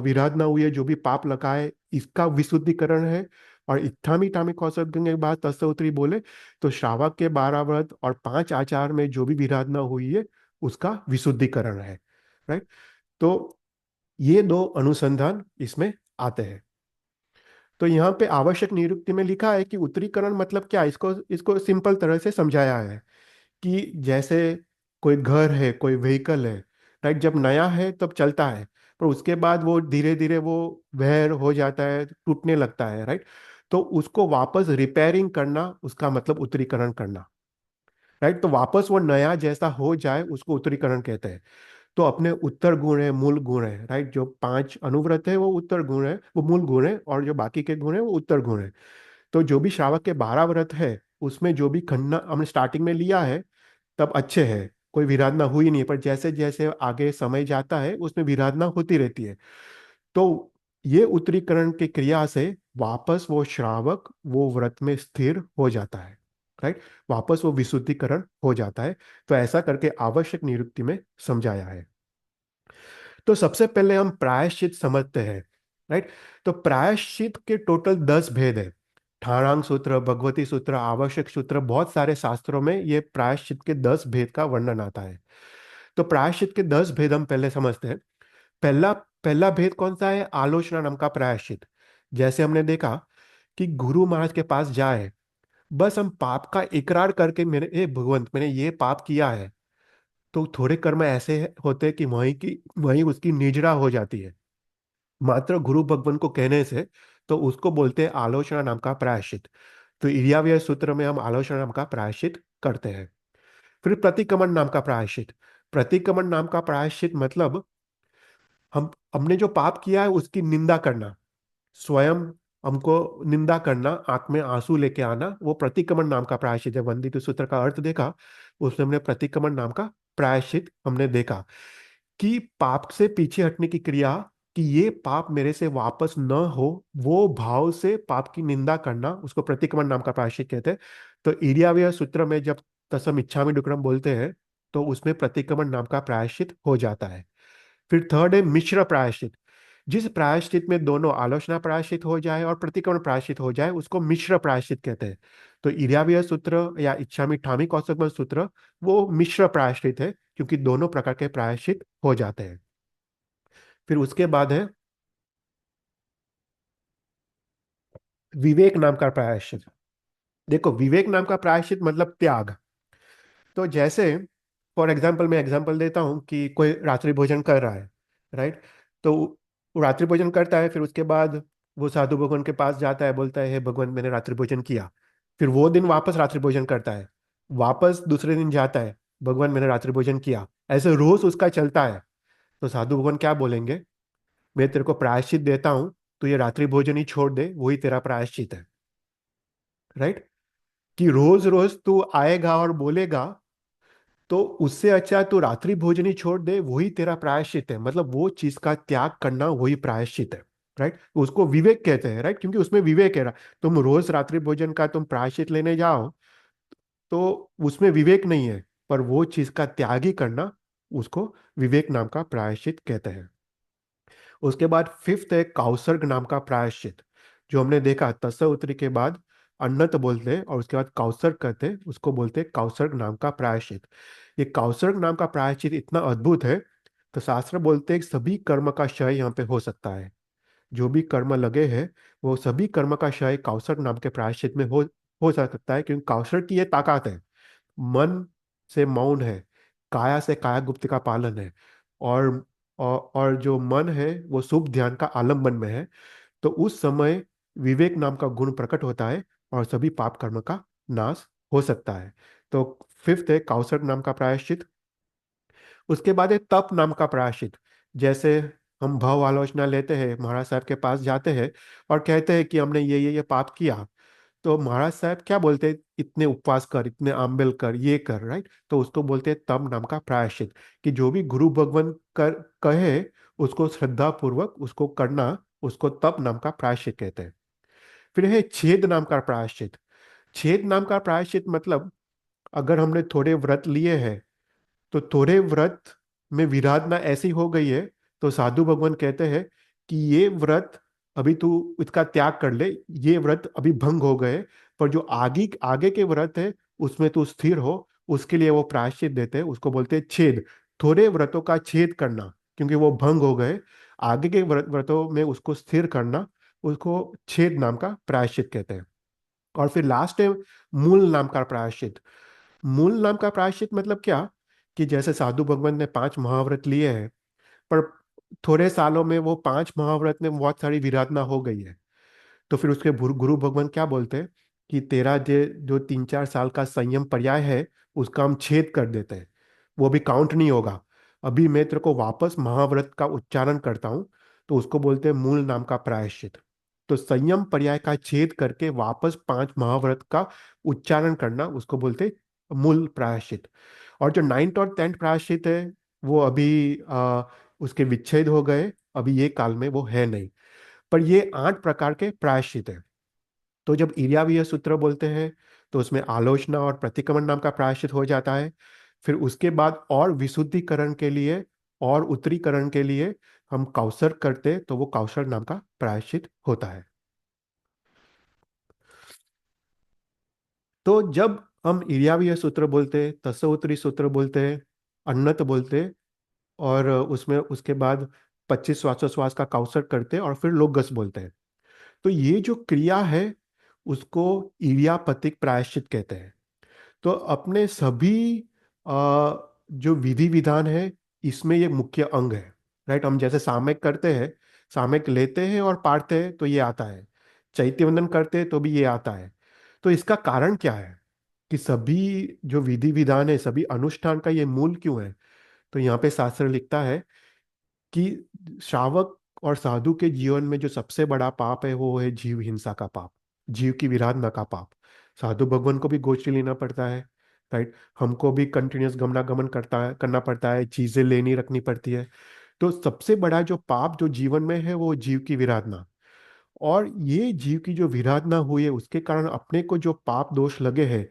विराधना हुई है, जो भी पाप लगा है, इसका विशुद्धिकरण है। और इत्थामी टामी कौशल के बाद तत्सवत्री बोले तो श्रावक के 12 व्रत और 5 आचार में जो भी विराधना हुई है उसका विशुद्धिकरण है, राइट। तो ये दो अनुसंधान इसमें आते हैं। तो यहाँ पे आवश्यक निरुक्ति में लिखा है कि उत्तरीकरण मतलब क्या, इसको इसको सिंपल तरह से समझाया है कि जैसे कोई घर है, कोई व्हीकल है, राइट। जब नया है तब चलता है, पर उसके बाद वो धीरे धीरे वो वैर हो जाता है, टूटने लगता है, राइट। तो उसको वापस रिपेयरिंग करना, उसका मतलब उत्तरीकरण करना, राइट। तो वापस वो नया जैसा हो जाए उसको उत्तरीकरण कहते हैं। तो अपने उत्तर गुण है, मूल गुण है, राइट। जो 5 अनुव्रत है वो उत्तर गुण है, वो मूल गुण है, और जो बाकी के गुण है वो उत्तर गुण है। तो जो भी श्रावक के 12 व्रत है उसमें जो भी खंडना हमने स्टार्टिंग में लिया है तब अच्छे है, कोई विराधना हुई नहीं, पर जैसे जैसे आगे समय जाता है उसमें विराधना होती रहती है। तो ये उत्तरीकरण की क्रिया से वापस वो श्रावक वो व्रत में स्थिर हो जाता है, राइट। वापस वो विशुद्धिकरण हो जाता है। तो ऐसा करके आवश्यक निवृत्ति में समझाया है। तो सबसे पहले हम प्रायश्चित समझते हैं, राइट। तो प्रायश्चित के टोटल 10 भेद है। ठाणांग सूत्र, भगवती सूत्र, आवश्यक सूत्र, बहुत सारे शास्त्रों में ये प्रायश्चित के 10 भेद का वर्णन आता है। तो प्रायश्चित के 10 भेद हम पहले समझते हैं। पहला पहला भेद कौन सा है? आलोचना नाम का प्रायश्चित। जैसे हमने देखा कि गुरु महाराज के पास जाए, बस हम पाप का इकरार करके मेरे ए भगवंत मैंने ये पाप किया है, तो थोड़े कर्म ऐसे होते हैं कि वहीं उसकी निजरा हो जाती है मात्र गुरु भगवान को कहने से। तो उसको बोलते हैं आलोचना नाम का प्रायश्चित। तो इरियाव्यय सूत्र में हम आलोचना नाम का प्रायश्चित करते हैं। फिर प्रतिक्रमण नाम का प्रायश्चित। प्रतिक्रमण नाम का प्रायश्चित मतलब हमने जो पाप किया है उसकी निंदा करना, स्वयं हमको निंदा करना, आंख में आंसू लेके आना, वो प्रतिक्रमण नाम का प्रायश्चित है। वंदित सूत्र का अर्थ देखा, उसमें हमने प्रतिक्रमण नाम का प्रायश्चित हमने देखा कि पाप से पीछे हटने की क्रिया, कि ये पाप मेरे से वापस न हो, वो भाव से पाप की निंदा करना, उसको प्रतिक्रमण नाम का प्रायश्चित कहते हैं। तो इरियाव्यय सूत्र में जब तसम इच्छामि डुक्कड़म बोलते हैं तो उसमें प्रतिक्रमण नाम का प्रायश्चित हो जाता है। फिर थर्ड है मिश्र प्रायश्चित। जिस प्रायश्चित में दोनों आलोचना प्रायश्चित हो जाए और प्रतिक्रमण प्रायश्चित हो जाए उसको मिश्र प्रायश्चित कहते हैं। तो इर्याव्यय सूत्र या इच्छामि ठामी कौस्तुभ सूत्र वो मिश्र प्रायश्चित है, क्योंकि दोनों प्रकार के प्रायश्चित हो जाते हैं। फिर उसके बाद है विवेक नाम का प्रायश्चित। देखो, विवेक नाम का प्रायश्चित मतलब त्याग। तो जैसे फॉर एग्जाम्पल मैं एग्जाम्पल देता हूँ कि कोई रात्रि भोजन कर रहा है, राइट। तो वो रात्रि भोजन करता है, फिर उसके बाद वो साधु भगवान के पास जाता है, बोलता है हे भगवान मैंने रात्रि भोजन किया। फिर वो दिन वापस रात्रि भोजन करता है, वापस दूसरे दिन जाता है, भगवान मैंने रात्रि भोजन किया। ऐसे रोज उसका चलता है। तो साधु भगवान क्या बोलेंगे? मैं तेरे को प्रायश्चित देता हूँ, तो ये रात्रि भोजन ही छोड़ दे, वही तेरा प्रायश्चित है, राइट। कि रोज रोज तू आएगा और बोलेगा, तो उससे अच्छा तू रात्रि भोजन ही छोड़ दे, वही तेरा प्रायश्चित है। मतलब वो चीज का त्याग करना वही प्रायश्चित है, राइट। उसको विवेक कहते हैं, राइट, क्योंकि उसमें विवेक है। तुम रोज रात्रि भोजन का तुम प्रायश्चित लेने जाओ तो उसमें विवेक नहीं है, पर वो चीज का त्याग ही करना, उसको विवेक नाम का प्रायश्चित कहते हैं। उसके बाद फिफ्थ है कौसर्ग नाम का प्रायश्चित। जो हमने देखा तस्य उत्तरी के बाद अन्नत बोलते हैं और उसके बाद कौसर्ग कहते हैं, उसको बोलते हैं कौसर्ग नाम का प्रायश्चित। ये कौसर्ग नाम का प्रायश्चित इतना अद्भुत है, तो शास्त्र बोलते हैं कि सभी कर्म का क्षय यहाँ पे हो सकता है। जो भी कर्म लगे हैं वो सभी कर्म का क्षय कौसर्ग नाम के प्रायश्चित में हो सकता है, क्योंकि कौसर्ग की ये ताकत है। मन से मौन है, काया से काया गुप्त का पालन है, और और जो मन है वो शुभ ध्यान का आलंबन में है। तो उस समय विवेक नाम का गुण प्रकट होता है और सभी पाप कर्म का नाश हो सकता है। तो फिफ्थ है कौसर नाम का प्रायश्चित। उसके बाद है तप नाम का प्रायश्चित। जैसे हम भाव आलोचना लेते हैं, महाराज साहब के पास जाते हैं और कहते हैं कि हमने ये पाप किया, तो महाराज साहब क्या बोलते हैं? इतने उपवास कर, इतने आंबेल कर, ये कर, राइट। तो उसको बोलते हैं तप नाम का प्रायश्चित, कि जो भी गुरु भगवान कर कहे उसको श्रद्धा पूर्वक उसको करना, उसको तप नाम का प्रायश्चित कहते हैं। फिर है छेद नाम का प्रायश्चित। छेद नाम का प्रायश्चित मतलब अगर हमने थोड़े व्रत लिए हैं, तो थोड़े व्रत में विराधना ऐसी हो गई है, तो साधु भगवान कहते हैं कि ये व्रत अभी तू इसका त्याग कर ले, ये व्रत अभी भंग हो गए, पर जो आगे आगे के व्रत है उसमें तू स्थिर हो, उसके लिए वो प्रायश्चित देते हैं, उसको बोलते हैं छेद। थोड़े व्रतों का छेद करना, क्योंकि वो भंग हो गए, आगे के व्रतों में उसको स्थिर करना, उसको छेद नाम का प्रायश्चित कहते हैं। और फिर लास्ट है मूल नाम का प्रायश्चित। मूल नाम का प्रायश्चित मतलब क्या? कि जैसे साधु भगवान ने 5 महाव्रत लिए हैं, पर थोड़े सालों में वो 5 महाव्रत में बहुत सारी विराधना हो गई है। तो फिर उसके गुरु भगवान क्या बोलते हैं कि तेरा जो 3-4 साल का संयम पर्याय है उसका हम छेद कर देते हैं, वो भी काउंट नहीं होगा। अभी मैं तेरे को वापस महाव्रत का उच्चारण करता हूँ, तो उसको बोलते हैं मूल नाम का प्रायश्चित। तो संयम पर्याय का छेद करके वापस 5 महाव्रत का उच्चारण करना उसको बोलते हैं मूल प्रायश्चित। और जो 9th और 10th प्रायश्चित है वो अभी उसके विच्छेद हो गए, अभी ये काल में वो है नहीं। पर ये 8 प्रकार के प्रायश्चित है। तो जब इर्यावीय सूत्र बोलते हैं तो उसमें आलोचना और प्रतिक्रमण नाम का प्रायश्चित हो जाता है। फिर उसके बाद और विशुद्धिकरण के लिए और उत्तरीकरण के लिए हम कौसर करते, तो वो कौसर नाम का प्रायश्चित होता है। तो जब हम इर्यावीय सूत्र बोलते, तस्सोत्तरी सूत्र बोलते, अन्नत बोलते, और उसमें उसके बाद 25 श्वासोश्वास का कौसर करते और फिर लोगस बोलते हैं, तो ये जो क्रिया है उसको इर्यापतिक प्रायश्चित कहते हैं। तो अपने सभी अ, जो विधि विधान है इसमें ये मुख्य अंग है। राइट, हम जैसे सामयिक करते हैं, सामयिक लेते हैं और पाढ़ते हैं तो ये आता है, चैत्यवंदन करते हैं तो भी ये आता है। तो इसका कारण क्या है कि सभी जो विधि विधान है, सभी अनुष्ठान का ये मूल क्यों है? तो यहाँ पे शास्त्र लिखता है कि श्रावक और साधु के जीवन में जो सबसे बड़ा पाप है वो है जीव हिंसा का पाप, जीव की विराधना का पाप। साधु भगवान को भी गोष्ठी लेना पड़ता है, राइट, हमको भी कंटिन्यूस गमनागमन करना पड़ता है, चीजें लेनी रखनी पड़ती है। तो सबसे बड़ा जो पाप जो जीवन में है वो जीव की विराधना। और ये जीव की जो विराधना हुई है उसके कारण अपने को जो पाप दोष लगे हैं,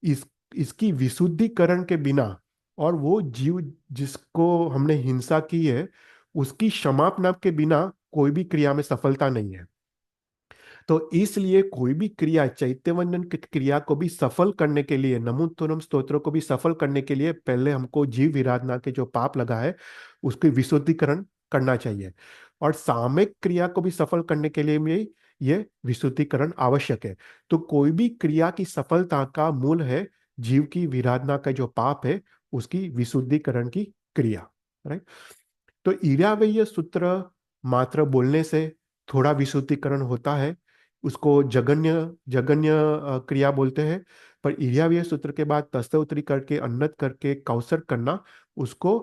इस इसकी विशुद्धिकरण के बिना, और वो जीव जिसको हमने हिंसा की है उसकी क्षमापना के बिना कोई भी क्रिया में सफलता नहीं है। तो इसलिए कोई भी क्रिया, चैत्यवंदन की क्रिया को भी सफल करने के लिए, नमोस्तुनम स्तोत्र को भी सफल करने के लिए पहले हमको जीव विराधना के जो पाप लगा है उसकी विशुद्धिकरण करना चाहिए। और सामयिक क्रिया को भी सफल करने के लिए भी ये विशुद्धिकरण आवश्यक है। तो कोई भी क्रिया की सफलता का मूल है जीव की विराधना का जो पाप है उसकी विशुद्धिकरण की क्रिया। राइट। तो ईर्यावेय सूत्र मात्र बोलने से थोड़ा विशुद्धिकरण होता है, उसको जगन्य जगन्य क्रिया बोलते हैं। पर ईर्यावेय सूत्र के बाद तस्तोत्री करके, अन्नत करके, कौसर करना, उसको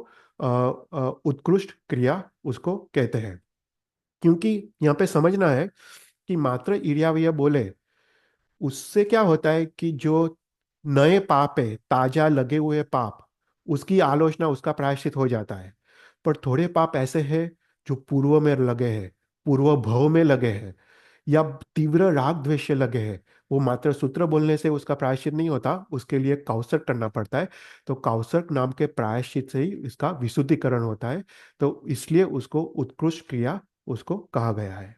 उत्कृष्ट क्रिया उसको कहते हैं। क्योंकि यहाँ पे समझना है कि मात्र ईर्यावेय बोले उससे क्या होता है कि जो नए पाप है, ताजा लगे हुए पाप, उसकी आलोचना, उसका प्रायश्चित हो जाता है। पर थोड़े पाप ऐसे हैं जो पूर्व में लगे हैं, पूर्व भव में लगे हैं, या तीव्र राग द्वेष से लगे हैं, वो मात्र सूत्र बोलने से उसका प्रायश्चित नहीं होता, उसके लिए कौसर करना पड़ता है। तो कौसर नाम के प्रायश्चित से ही इसका विशुद्धिकरण होता है। तो इसलिए उसको उत्कृष्ट क्रिया उसको कहा गया है।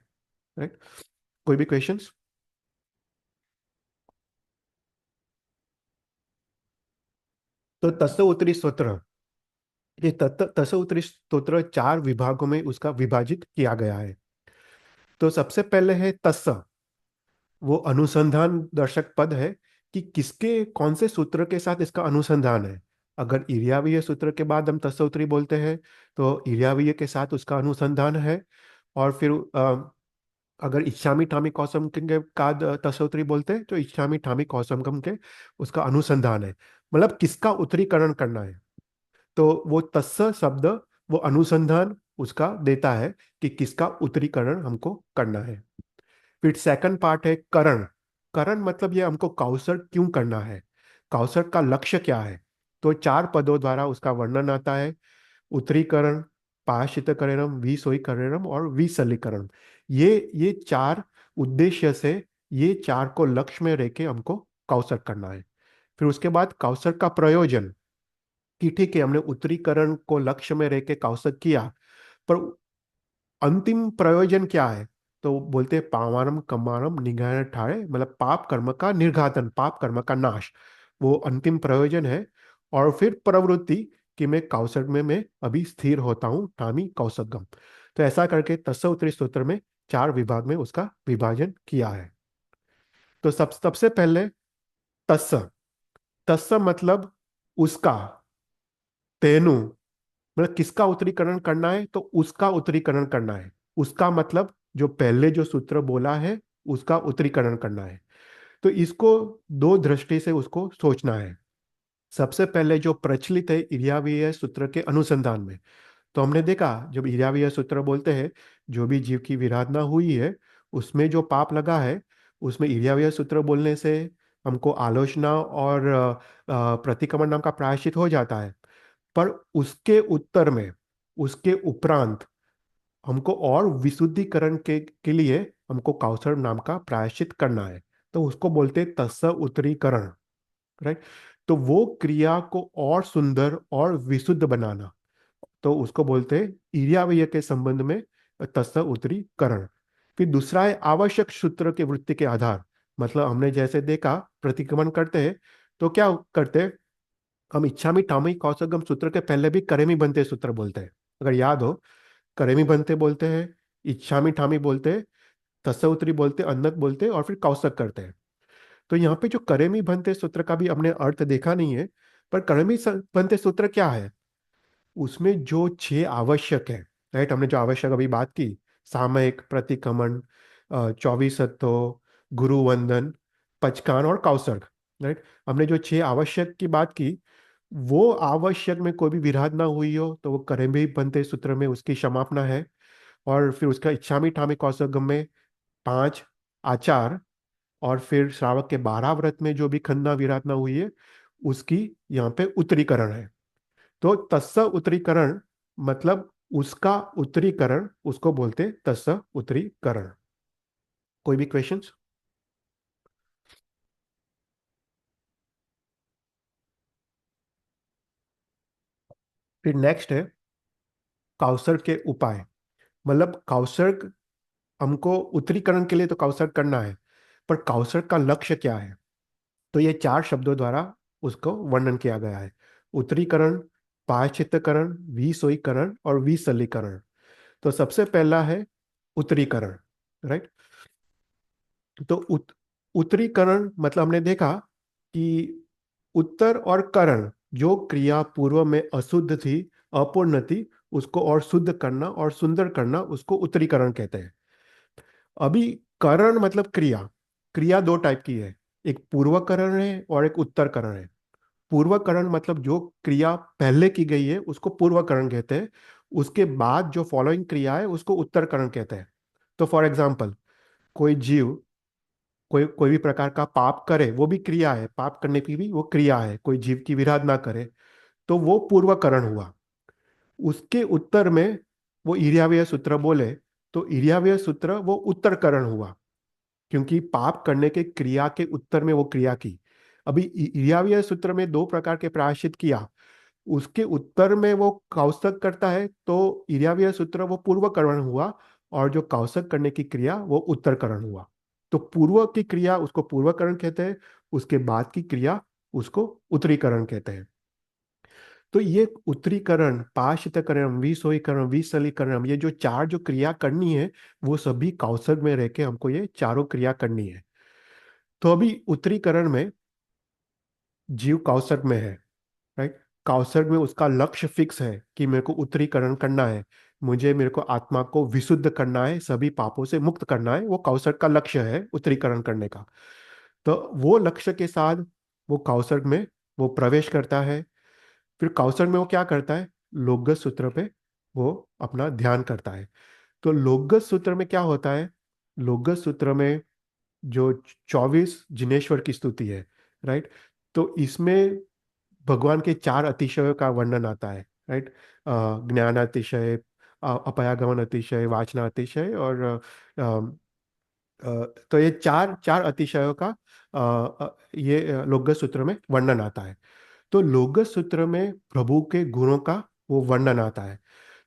राइट। कोई भी क्वेश्चंस? तो तस्व उत्तरी स्तोत्र, ये तस्व उत्तरी स्तोत्र 4 विभागों में उसका विभाजित किया गया है। तो सबसे पहले है तस्व, वो अनुसंधान दर्शक पद है कि किसके कौन से सूत्र के साथ इसका अनुसंधान है। अगर इर्यावीय सूत्र के बाद हम तस्वोत्तरी बोलते हैं तो इर्यावीय के साथ उसका अनुसंधान है। और फिर अगर इच्छामी ठामी कौसम के बाद तस्वोत्तरी बोलते हैं तो इच्छामी ठामी कौसम के उसका अनुसंधान है, मतलब किसका उत्तरीकरण करना है। तो वो तस्स शब्द वो अनुसंधान उसका देता है कि किसका उत्तरीकरण हमको करना है। फिर सेकंड पार्ट है करण। करण मतलब ये हमको कौसर क्यों करना है, कौसर का लक्ष्य क्या है। तो 4 पदों द्वारा उसका वर्णन आता है, उत्तरीकरण, पाश्चितकरणम, विसोईकरणम और विसलीकरण। ये 4 उद्देश्य से, ये 4 को लक्ष्य में रह के हमको कौसर करना है। फिर उसके बाद कौसर का प्रयोजन, कि ठीक है हमने उत्तरीकरण को लक्ष्य में रह के कौसर किया, पर अंतिम प्रयोजन क्या है। तो बोलते हैं पावारम कमारम निगाह ठाड़े, मतलब पाप कर्म का निर्घातन, पाप कर्म का नाश, वो अंतिम प्रयोजन है। और फिर प्रवृत्ति कि मैं कौसग में मैं अभी स्थिर होता हूँ, ठामी कौसगम। तो ऐसा करके तस्सोत्तरी स्तोत्र में 4 विभाग में उसका विभाजन किया है। तो सबसे पहले तस्स, तस्स मतलब उसका, तेनु, मतलब किसका उत्तरीकरण करना है, तो उसका उत्तरीकरण करना है। उसका मतलब जो पहले जो सूत्र बोला है उसका उत्तरीकरण करना है। तो इसको दो दृष्टि से उसको सोचना है। सबसे पहले जो प्रचलित है इर्यावीय सूत्र के अनुसंधान में, तो हमने देखा जब इर्यावीय सूत्र बोलते हैं जो भी जीव की विराधना हुई है उसमें जो पाप लगा है, उसमें इर्यावीय सूत्र बोलने से हमको आलोचना और प्रतिक्रमण नाम का प्रायश्चित हो जाता है। पर उसके उत्तर में, उसके उपरांत हमको और विशुद्धिकरण के लिए हमको कौसर नाम का प्रायश्चित करना है। तो उसको बोलते हैं तत्स उत्तरीकरण, राइट। तो वो क्रिया को और सुंदर और विशुद्ध बनाना, तो उसको बोलते हैं ईर्याव्यय के संबंध में तत्स उत्तरीकरण। फिर दूसरा है आवश्यक सूत्र के वृत्ति के आधार। मतलब हमने जैसे देखा प्रतिक्रमण करते हैं तो क्या करते हैं, हम इच्छामि ठामि कौसगम सूत्र के पहले भी करेमी बनते सूत्र बोलते हैं। अगर याद हो, करेमी बनते बोलते हैं, इच्छामि ठामि बोलते हैं, तस्स उत्तरी बोलते हैं, अन्नक बोलते हैं और फिर कौसक करते हैं। तो यहाँ पे जो करेमी बनते सूत्र का भी हमने अर्थ देखा नहीं है। पर करेमी बनते सूत्र क्या है, उसमें जो छह आवश्यक है, राइट, हमने जो आवश्यक अभी बात की, सामयिक, प्रतिक्रमण, 24 गुरु वंदन, पचकान और कौसर्ग, राइट। हमने जो छह आवश्यक की बात की, वो आवश्यक में कोई भी विराध ना हुई हो तो वो करेंबी बनते सूत्र में उसकी क्षमापना है। और फिर उसका इच्छामी ठामी कौसगम में 5 आचार, और फिर श्रावक के 12 व्रत में जो भी खन्ना विराधना हुई है उसकी यहाँ पे उत्तरीकरण है। तो तस्स उत्तरीकरण मतलब उसका उत्तरीकरण, उसको बोलते तस्स उत्तरीकरण। कोई भी क्वेश्चंस? फिर नेक्स्ट है कौसर्ग के उपाय। मतलब कौसर्ग हमको उत्तरीकरण के लिए तो कौसर्ग करना है, पर कौसर्ग का लक्ष्य क्या है, तो ये 4 शब्दों द्वारा उसको वर्णन किया गया है। उत्तरीकरण, पायश्चित्तकरण, विसोईकरण और विसलीकरण। तो सबसे पहला है उत्तरीकरण, राइट। तो उत्तरीकरण मतलब हमने देखा कि उत्तर और करण, जो क्रिया पूर्व में अशुद्ध थी, अपूर्ण थी, उसको और शुद्ध करना और सुंदर करना, उसको उत्तरीकरण कहते हैं। अभी करण मतलब क्रिया। क्रिया दो टाइप की है, एक पूर्वकरण है और एक उत्तरकरण है। पूर्वकरण मतलब जो क्रिया पहले की गई है उसको पूर्वकरण कहते हैं, उसके बाद जो फॉलोइंग क्रिया है उसको उत्तरकरण कहते हैं। तो फॉर एग्जाम्पल, कोई जीव कोई कोई भी प्रकार का पाप करे, वो भी क्रिया है, पाप करने की भी वो क्रिया है। कोई जीव की विराधना करे तो वो पूर्वकरण हुआ। उसके उत्तर में वो इर्याव्यय सूत्र बोले तो इर्याव्यय सूत्र वो उत्तरकरण हुआ, क्योंकि पाप करने के क्रिया के उत्तर में वो क्रिया की। अभी इर्याव्यय सूत्र में 2 प्रकार के प्रायश्चित किया, उसके उत्तर में वो कौस्तक करता है तो इर्याव्यय सूत्र वो पूर्वकरण हुआ, और जो कौस्तक करने की क्रिया वो उत्तरकरण हुआ। तो पूर्व की क्रिया उसको पूर्वकरण कहते हैं, उसके बाद की क्रिया उसको उत्तरीकरण कहते हैं। तो ये उत्तरीकरण, पाश्चितकरण, विसोईकरण, विसलीकरण, ये जो 4 जो क्रिया करनी है वो सभी कौशल में रह के हमको ये चारों क्रिया करनी है। तो अभी उत्तरीकरण में जीव कौशल में है, राइट। कौशल में उसका लक्ष्य फिक्स है कि मेरे को उत्तरीकरण करना है, मुझे मेरे को आत्मा को विशुद्ध करना है, सभी पापों से मुक्त करना है। वो कौशल का लक्ष्य है उत्तरीकरण करने का। तो वो लक्ष्य के साथ वो कौशल में वो प्रवेश करता है। फिर कौशल में वो क्या करता है, लोकगत सूत्र पे वो अपना ध्यान करता है। तो लोकगत सूत्र में क्या होता है, लोकगत सूत्र में जो 24 जिनेश्वर की स्तुति है, राइट। तो इसमें भगवान के 4 अतिशयों का वर्णन आता है, राइट। ज्ञान अतिशय, अपयागमन अतिशय, वाचना अतिशय और तो ये चार चार अतिशयों का ये लोकगत सूत्र में वर्णन आता है। तो लोकगत सूत्र में प्रभु के गुणों का वो वर्णन आता है।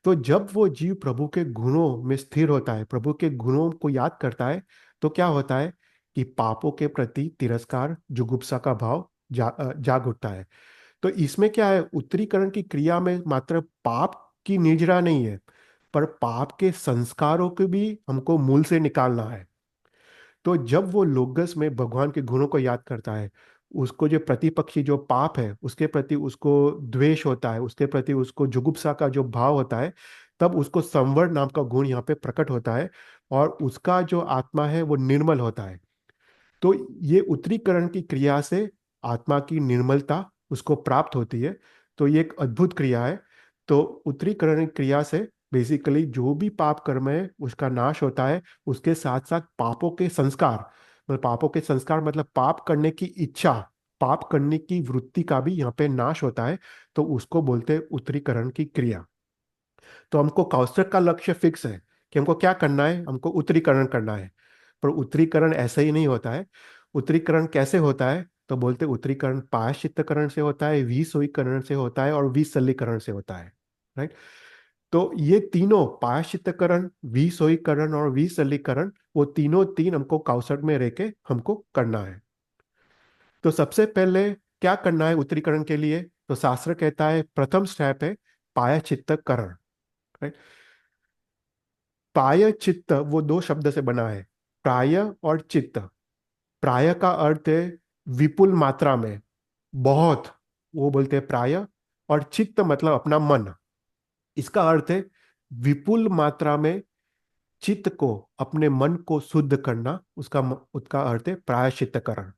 तो जब वो जीव प्रभु के गुणों में स्थिर होता है, प्रभु के गुणों को याद करता है, तो क्या होता है कि पापों के प्रति तिरस्कार, जुगुप्सा का भाव जाग उठता है। तो इसमें क्या है, उत्तरीकरण की क्रिया में मात्र पाप की निजरा नहीं है, पर पाप के संस्कारों को भी हमको मूल से निकालना है। तो जब वो लोगस में भगवान के गुणों को याद करता है, उसको जो प्रतिपक्षी जो पाप है उसके प्रति उसको द्वेष होता है, उसके प्रति उसको जुगुप्सा का जो भाव होता है, तब उसको संवर नाम का गुण यहाँ पे प्रकट होता है और उसका जो आत्मा है वो निर्मल होता है। तो ये उत्तरीकरण की क्रिया से आत्मा की निर्मलता उसको प्राप्त होती है। तो ये एक अद्भुत क्रिया है। तो उत्तरीकरण क्रिया से बेसिकली जो भी पाप कर्म है उसका नाश होता है। उसके साथ साथ पापों के संस्कार, मतलब पापों के संस्कार मतलब पाप करने की इच्छा, पाप करने की वृत्ति का भी यहाँ पे नाश होता है। तो उसको बोलते हैं उत्तरीकरण की क्रिया। तो हमको कौस्तुभ का लक्ष्य फिक्स है कि हमको क्या करना है, हमको उत्तरीकरण करना है। पर उत्तरीकरण ऐसे ही नहीं होता है। उत्तरीकरण कैसे होता है, तो बोलते उत्तरीकरण पायश्चित्तकरण से होता है, विसोईकरण से होता है और विसलीकरण से होता है। राइट। तो ये तीनों पायश्चित्तकरण, विसोईकरण और विसलीकरण, वो तीनों तीन हमको कौशल में रह के हमको करना है। तो सबसे पहले क्या करना है उत्तरीकरण के लिए, तो शास्त्र कहता है प्रथम स्टेप है पायश्चित्तकरण। राइट। प्राय चित्त वो दो शब्द से बना है, प्राय और चित्त। प्राय का अर्थ है विपुल मात्रा में, बहुत, वो बोलते हैं प्राय। और चित्त मतलब अपना मन। इसका अर्थ है विपुल मात्रा में चित्त को, अपने मन को शुद्ध करना, उसका उसका अर्थ है प्रायश्चित्तकरण।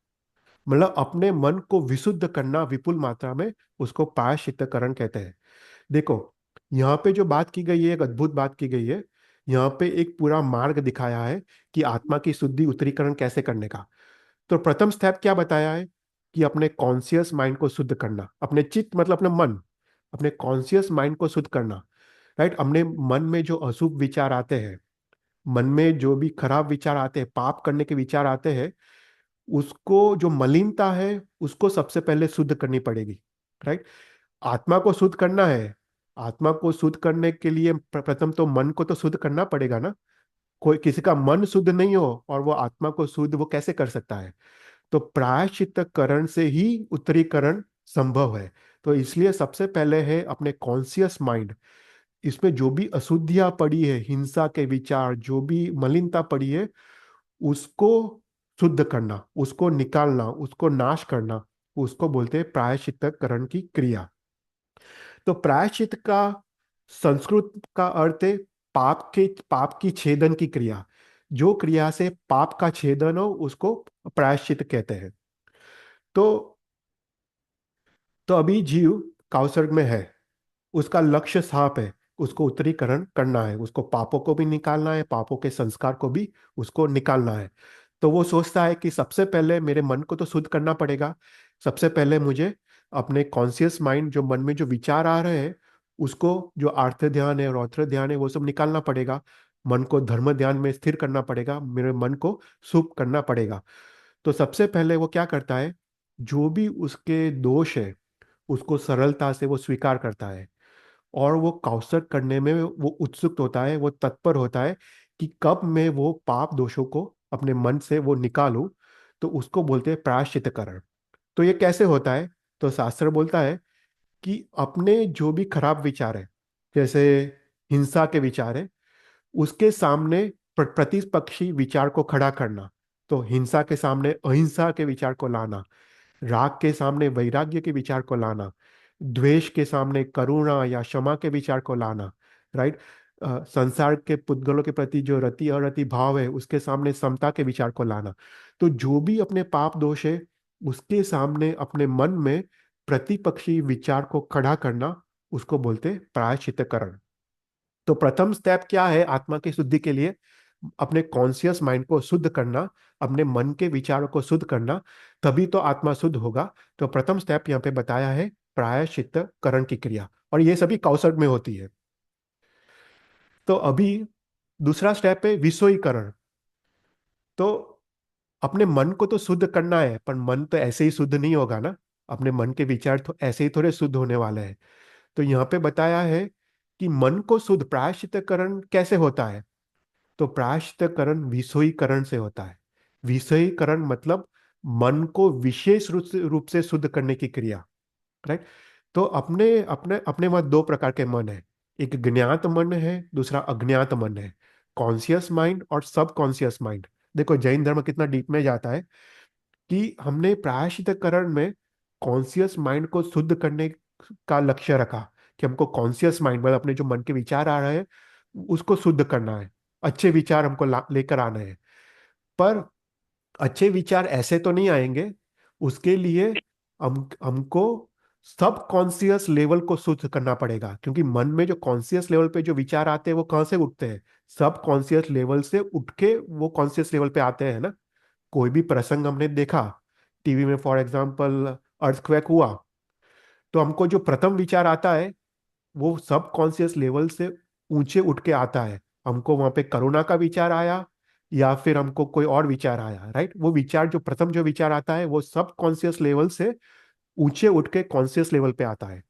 मतलब अपने मन को विशुद्ध करना विपुल मात्रा में, उसको प्रायश्चित्तकरण कहते हैं। देखो, यहाँ पे जो बात की गई है एक अद्भुत बात की गई है। यहाँ पे एक पूरा मार्ग दिखाया है कि आत्मा की शुद्धि उत्तरीकरण कैसे करने का। तो प्रथम स्टेप क्या बताया है कि अपने कॉन्शियस माइंड को शुद्ध करना, अपने चित्त मतलब अपने मन, अपने कॉन्शियस माइंड को शुद्ध करना। राइट। अपने मन में जो अशुभ विचार आते हैं, मन में जो भी खराब विचार आते हैं, पाप करने के विचार आते हैं, उसको जो मलिनता है उसको सबसे पहले शुद्ध करनी पड़ेगी। राइट। आत्मा को शुद्ध करना है। आत्मा को शुद्ध करने के लिए प्रथम तो मन को तो शुद्ध करना पड़ेगा ना। कोई किसी का मन शुद्ध नहीं हो और वो आत्मा को शुद्ध वो कैसे कर सकता है। तो प्रायश्चित्त करण से ही उत्तरीकरण संभव है। तो इसलिए सबसे पहले है अपने कॉन्शियस माइंड, इसमें जो भी अशुद्धियां पड़ी है, हिंसा के विचार, जो भी मलिनता पड़ी है, उसको शुद्ध करना, उसको निकालना, उसको नाश करना, उसको बोलते हैं प्रायश्चित्त करण की क्रिया। तो प्रायश्चित का संस्कृत का अर्थ है पाप की छेदन की क्रिया। जो क्रिया से पाप का छेदन हो उसको प्रायश्चित कहते हैं। तो अभी जीव काउसर्ग में है, उसका लक्ष्य साफ है, उसको उत्तरीकरण करना है, उसको पापों को भी निकालना है, पापों के संस्कार को भी उसको निकालना है। तो वो सोचता है कि सबसे पहले मेरे मन को तो शुद्ध करना पड़ेगा। सबसे पहले मुझे अपने कॉन्शियस माइंड, जो मन में जो विचार आ रहे हैं, उसको, जो आर्थ ध्यान है, रौद्र ध्यान है, वो सब निकालना पड़ेगा। मन को धर्म ध्यान में स्थिर करना पड़ेगा, मेरे मन को शुभ करना पड़ेगा। तो सबसे पहले वो क्या करता है, जो भी उसके दोष है उसको सरलता से वो स्वीकार करता है। और वो कौशल करने में वो उत्सुक होता है, वो तत्पर होता है कि कब मैं वो पाप दोषों को अपने मन से वो निकालूं। तो उसको बोलते हैं प्रायश्चित्तकरण। तो ये कैसे होता है, तो शास्त्र बोलता है कि अपने जो भी खराब विचार है, जैसे हिंसा के विचार है, उसके सामने प्रतिपक्षी विचार को खड़ा करना। तो हिंसा के सामने अहिंसा के विचार को लाना, राग के सामने वैराग्य के विचार को लाना, द्वेष के सामने करुणा या क्षमा के विचार को लाना। राइट। संसार के पुद्गलों के प्रति जो रति अरति भाव है उसके सामने समता के विचार को लाना। तो जो भी अपने पाप दोष है उसके सामने अपने मन में प्रतिपक्षी विचार को खड़ा करना, उसको बोलते प्रायश्चित्तकरण। तो प्रथम स्टेप क्या है आत्मा की शुद्धि के लिए, अपने कॉन्शियस माइंड को शुद्ध करना, अपने मन के विचारों को शुद्ध करना, तभी तो आत्मा शुद्ध होगा। तो प्रथम स्टेप यहाँ पे बताया है प्रायश्चित्त करण की क्रिया, और ये सभी कौशल में होती है। तो अभी दूसरा स्टेप है विषयीकरण। तो अपने मन को तो शुद्ध करना है, पर मन तो ऐसे ही शुद्ध नहीं होगा ना। अपने मन के विचार तो ऐसे ही थोड़े शुद्ध होने वाले हैं। तो यहाँ पे बताया है कि मन को शुद्ध प्रायश्चित्तकरण कैसे होता है। तो प्रायश्चित्तकरण विषयीकरण से होता है। विषयीकरण मतलब मन को विशेष रूप से शुद्ध करने की क्रिया। राइट। तो अपने अपने अपने वहाँ दो प्रकार के मन है, एक ज्ञात मन है, दूसरा अज्ञात मन है। कॉन्शियस माइंड और सब कॉन्शियस माइंड। देखो जैन धर्म कितना डीप में जाता है। कि हमने प्रायश्चितकरण में कॉन्शियस माइंड को शुद्ध करने का लक्ष्य रखा, कि हमको कॉन्शियस माइंड मतलब अपने जो मन के विचार आ रहे हैं उसको शुद्ध करना है, अच्छे विचार हमको लेकर आने हैं। पर अच्छे विचार ऐसे तो नहीं आएंगे, उसके लिए हमको सब कॉन्शियस लेवल को शुद्ध करना पड़ेगा, क्योंकि मन में जो कॉन्शियस लेवल पे जो विचार आते हैं वो कहाँ से उठते हैं? सब कॉन्शियस लेवल से उठ के वो कॉन्शियस लेवल पे आते हैं ना। कोई भी प्रसंग हमने देखा टीवी में, फॉर एग्जाम्पल अर्थक्वेक हुआ, तो हमको जो प्रथम विचार आता है वो सब कॉन्शियस लेवल से ऊंचे उठ के आता है। हमको वहां पे करुणा का विचार आया या फिर हमको कोई और विचार आया, राइट? वो विचार जो प्रथम जो विचार आता है वो सब कॉन्शियस लेवल से ऊंचे उठ के कॉन्शियस लेवल पे आता है।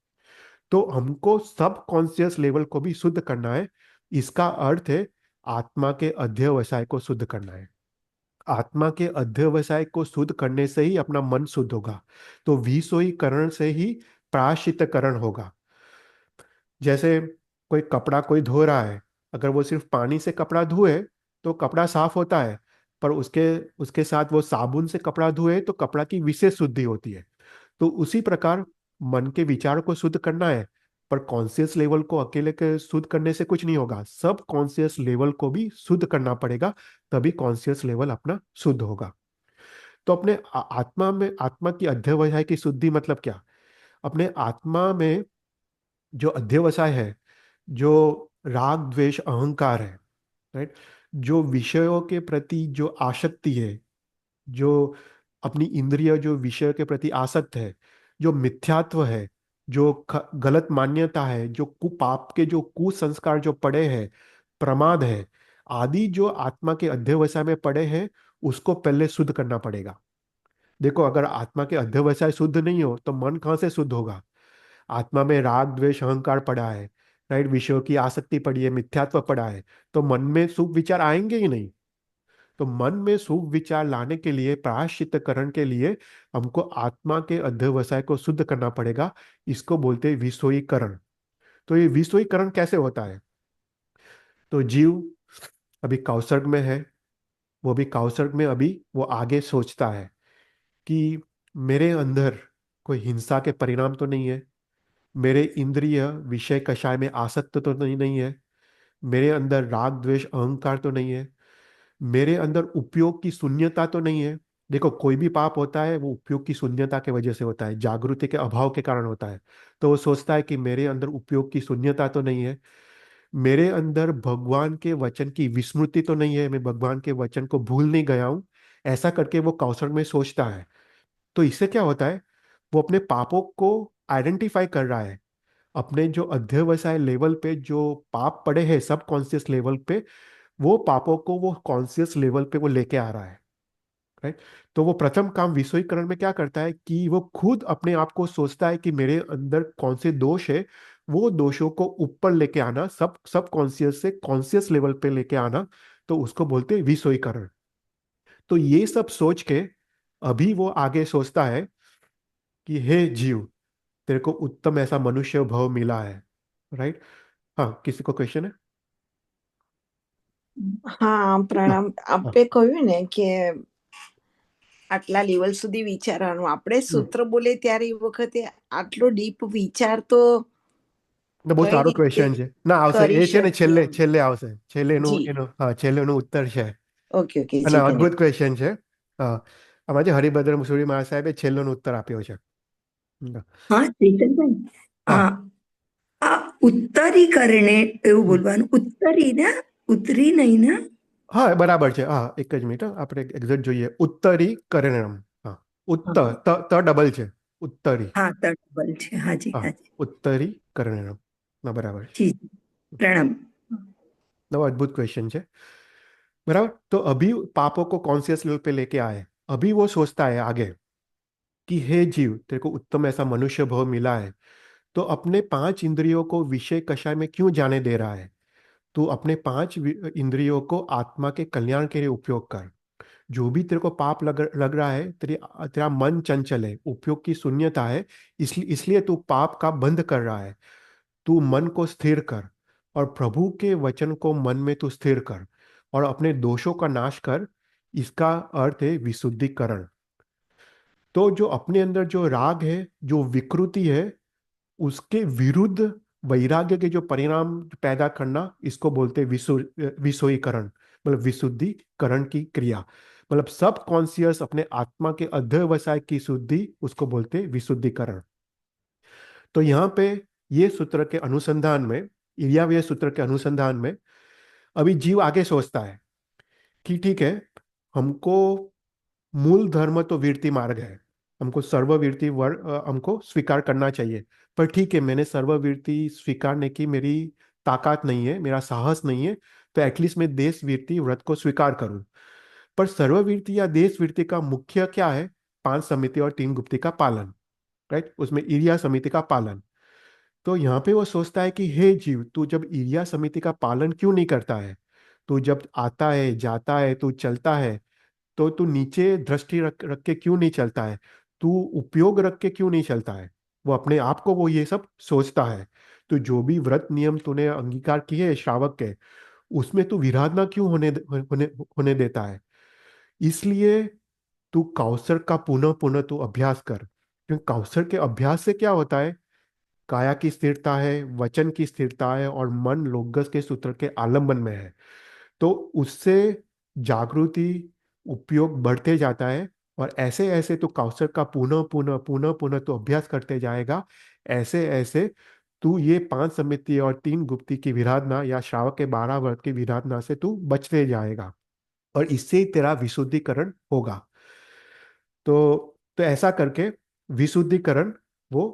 तो हमको सब कॉन्शियस लेवल को भी शुद्ध करना है। इसका अर्थ है आत्मा के अध्यवसाय को शुद्ध करना है। आत्मा के अध्यवसाय को शुद्ध करने से ही अपना मन शुद्ध होगा। तो विषयीकरण से ही प्रायश्चितकरण होगा। जैसे कोई कपड़ा कोई धो रहा है, अगर वो सिर्फ पानी से कपड़ा धोए तो कपड़ा साफ होता है, पर उसके उसके साथ वो साबुन से कपड़ा धोए तो कपड़ा की विशेष शुद्धि होती है। तो उसी प्रकार मन के विचार को शुद्ध करना है, पर कॉन्शियस लेवल को अकेले के शुद्ध करने से कुछ नहीं होगा, सब कॉन्शियस लेवल को भी शुद्ध करना पड़ेगा, तभी कॉन्शियस लेवल अपना शुद्ध होगा। तो अपने आत्मा में, आत्मा की अध्यवसाय की शुद्धि मतलब क्या? अपने आत्मा में जो अध्यवसाय है, जो राग द्वेष अहंकार है, राइट, जो विषयों के प्रति जो आसक्ति है, जो अपनी इंद्रिय जो विषय के प्रति आसक्त है, जो मिथ्यात्व है, जो गलत मान्यता है, जो कुपाप के जो कुसंस्कार जो पड़े हैं, प्रमाद है आदि जो आत्मा के अध्यवसाय में पड़े हैं, उसको पहले शुद्ध करना पड़ेगा। देखो, अगर आत्मा के अध्यवसाय शुद्ध नहीं हो तो मन कहाँ से शुद्ध होगा? आत्मा में राग द्वेष अहंकार पड़ा है, राइट, विषयों की आसक्ति पड़ी है, मिथ्यात्व पड़ा है, तो मन में शुभ विचार आएंगे ही नहीं। तो मन में शुभ विचार लाने के लिए, प्रायश्चित्तकरण के लिए हमको आत्मा के अध्यवसाय को शुद्ध करना पड़ेगा। इसको बोलते हैं विषयीकरण। तो ये विषयीकरण कैसे होता है? तो जीव अभी कौसर्ग में है, वो भी कौसर्ग में अभी वो आगे सोचता है कि मेरे अंदर कोई हिंसा के परिणाम तो नहीं है, मेरे इंद्रिय विषय कषाय में आसक्त तो नहीं है, मेरे अंदर राग द्वेष अहंकार तो नहीं है, मेरे अंदर उपयोग की शून्यता तो नहीं है। देखो, कोई भी पाप होता है वो उपयोग की शून्यता के वजह से होता है, जागृति के अभाव के कारण होता है। तो वो सोचता है कि मेरे अंदर उपयोग की शून्यता तो नहीं है, मेरे अंदर भगवान के वचन की विस्मृति तो नहीं है, मैं भगवान के वचन को भूल नहीं गया हूं। ऐसा करके वो कौशल में सोचता है। तो इससे क्या होता है? वो अपने पापों को आइडेंटिफाई कर रहा है। अपने जो अध्यवसाय लेवल पे जो पाप पड़े हैं सब कॉन्शियस लेवल पे, वो पापों को वो कॉन्शियस लेवल पे वो लेके आ रहा है, राइट। तो वो प्रथम काम विषयीकरण में क्या करता है कि वो खुद अपने आप को सोचता है कि मेरे अंदर कौन से दोष है, वो दोषों को ऊपर लेके आना, सब सब कॉन्शियस से कॉन्शियस लेवल पे लेके आना। तो उसको बोलते हैं विषयीकरण। तो ये सब सोच के अभी वो आगे सोचता है कि हे जीव, तेरे को उत्तम ऐसा मनुष्य भाव मिला है, राइट। हाँ, किसी को क्वेश्चन है? હા हाँ, પ્રણામ. हाँ। આપે કહ્યું ને કે આટલા લેવલ સુધી વિચારવાનું, આપણે હમ. સૂત્ર બોલે ત્યારે એ વખતે આટલો ડીપ વિચાર તો બહુ કઈ સારો રીતે ક્વેશ્ચન છે. ના, આવશે કરી એ છે ને, શકીએ છેલ્લે એમ. છેલ્લે આવશે, છેલ્લેનું જી, એનો, હા, છેલ્લેનું ઉત્તર છે. ઓકે ઓકે, અને જી અદ્ભુત ધન્યવાદ. ક્વેશ્ચન છે. હા, આમાં જે હરિભદ્ર મુસુરી મહારાજ સાહેબે છેલ્લોનો ઉત્તર આપ્યો છે. હા ચેતનભાઈ, આ હા, આ ઉત્તરી કરણે એવું બોલવાનું, ઉત્તરી ના, ઉતરી નહીં ના. હા, બરાબર છે. હા, એક જ મિનિટ, આપણે એક્ઝેક્ટ જોઈએ. ઉત્તરી કરેણમ. હા, હા ઉત્તર, ત ડબલ છે. ઉત્તરી. હા તટબલ છે, હાજી હા, હાજી. ઉત્તરી કરેણમ. ના, બરાબર છે. જી, પ્રણામ. नवा अद्भुत क्वेश्चन है, बराबर। तो अभी पापों को कॉन्शियस लेवल पे लेके आए, अभी वो सोचता है आगे कि हे जीव, तेरे को उत्तम ऐसा मनुष्य भाव मिला है, तो अपने पांच इंद्रियों को विषय कषाय में क्यों जाने दे रहा है? तू अपने पांच इंद्रियों को आत्मा के कल्याण के लिए उपयोग कर। जो भी तेरे को पाप लग रहा है, तेरा मन चंचल है, उपयोग की शून्यता है, इसलिए इसलिए तू पाप का बंध कर रहा है। तू मन को स्थिर कर और प्रभु के वचन को मन में तू स्थिर कर और अपने दोषों का नाश कर। इसका अर्थ है विशुद्धिकरण। तो जो अपने अंदर जो राग है, जो विकृति है, उसके विरुद्ध वैराग्य के जो परिणाम पैदा करना, इसको बोलते हैं विसोईकरण, मतलब विशुद्धिकरण की क्रिया। मतलब सब कॉन्सियस अपने आत्मा के अध्यवसाय की शुद्धि, उसको बोलते हैं विशुद्धिकरण। तो यहाँ पे ये सूत्र के अनुसंधान में, इरियावेय सूत्र के अनुसंधान में, अभी जीव आगे सोचता है कि ठीक है, हमको मूल धर्म तो वीरति मार्ग है, हमको सर्ववीरति हमको स्वीकार करना चाहिए। पर ठीक है, मैंने सर्ववीरति स्वीकारने की मेरी ताकत नहीं है, मेरा साहस नहीं है, तो एटलीस्ट मैं देश वीरति व्रत को स्वीकार करूं। पर सर्ववीरति या देश वीरति का मुख्य क्या है? 5 समिति और 3 गुप्ति का पालन, राइट, उसमें इरिया समिति का पालन। तो यहाँ पे वो सोचता है कि हे जीव, तू जब इरिया समिति का पालन क्यों नहीं करता है? तू जब आता है, जाता है, तू चलता है, तो तू नीचे दृष्टि रख रख के क्यों नहीं चलता है? तू उपयोग रख के क्यों नहीं चलता है? वो अपने आप को वो ये सब सोचता है। तो जो भी व्रत नियम तूने अंगीकार किए है श्रावक के, उसमें तू विराधना क्यों होने देता है? इसलिए तू कौसर का पुनः पुनः तू अभ्यास कर, क्योंकि कौसर के अभ्यास से क्या होता है? काया की स्थिरता है, वचन की स्थिरता है, और मन लोगस के सूत्र के आलंबन में है। तो उससे जागृति, उपयोग बढ़ते जाता है। और ऐसे ऐसे तो कौशल का पुनः पुनः पुनः पुनः तो अभ्यास करते जाएगा। ऐसे ऐसे तू ये 5 समिति और 3 गुप्ती की विराधना या श्रावक के 12 वर्ग की विराधना से तू बचते जाएगा, और इससे ही तेरा विशुद्धिकरण होगा। तो ऐसा करके विशुद्धिकरण वो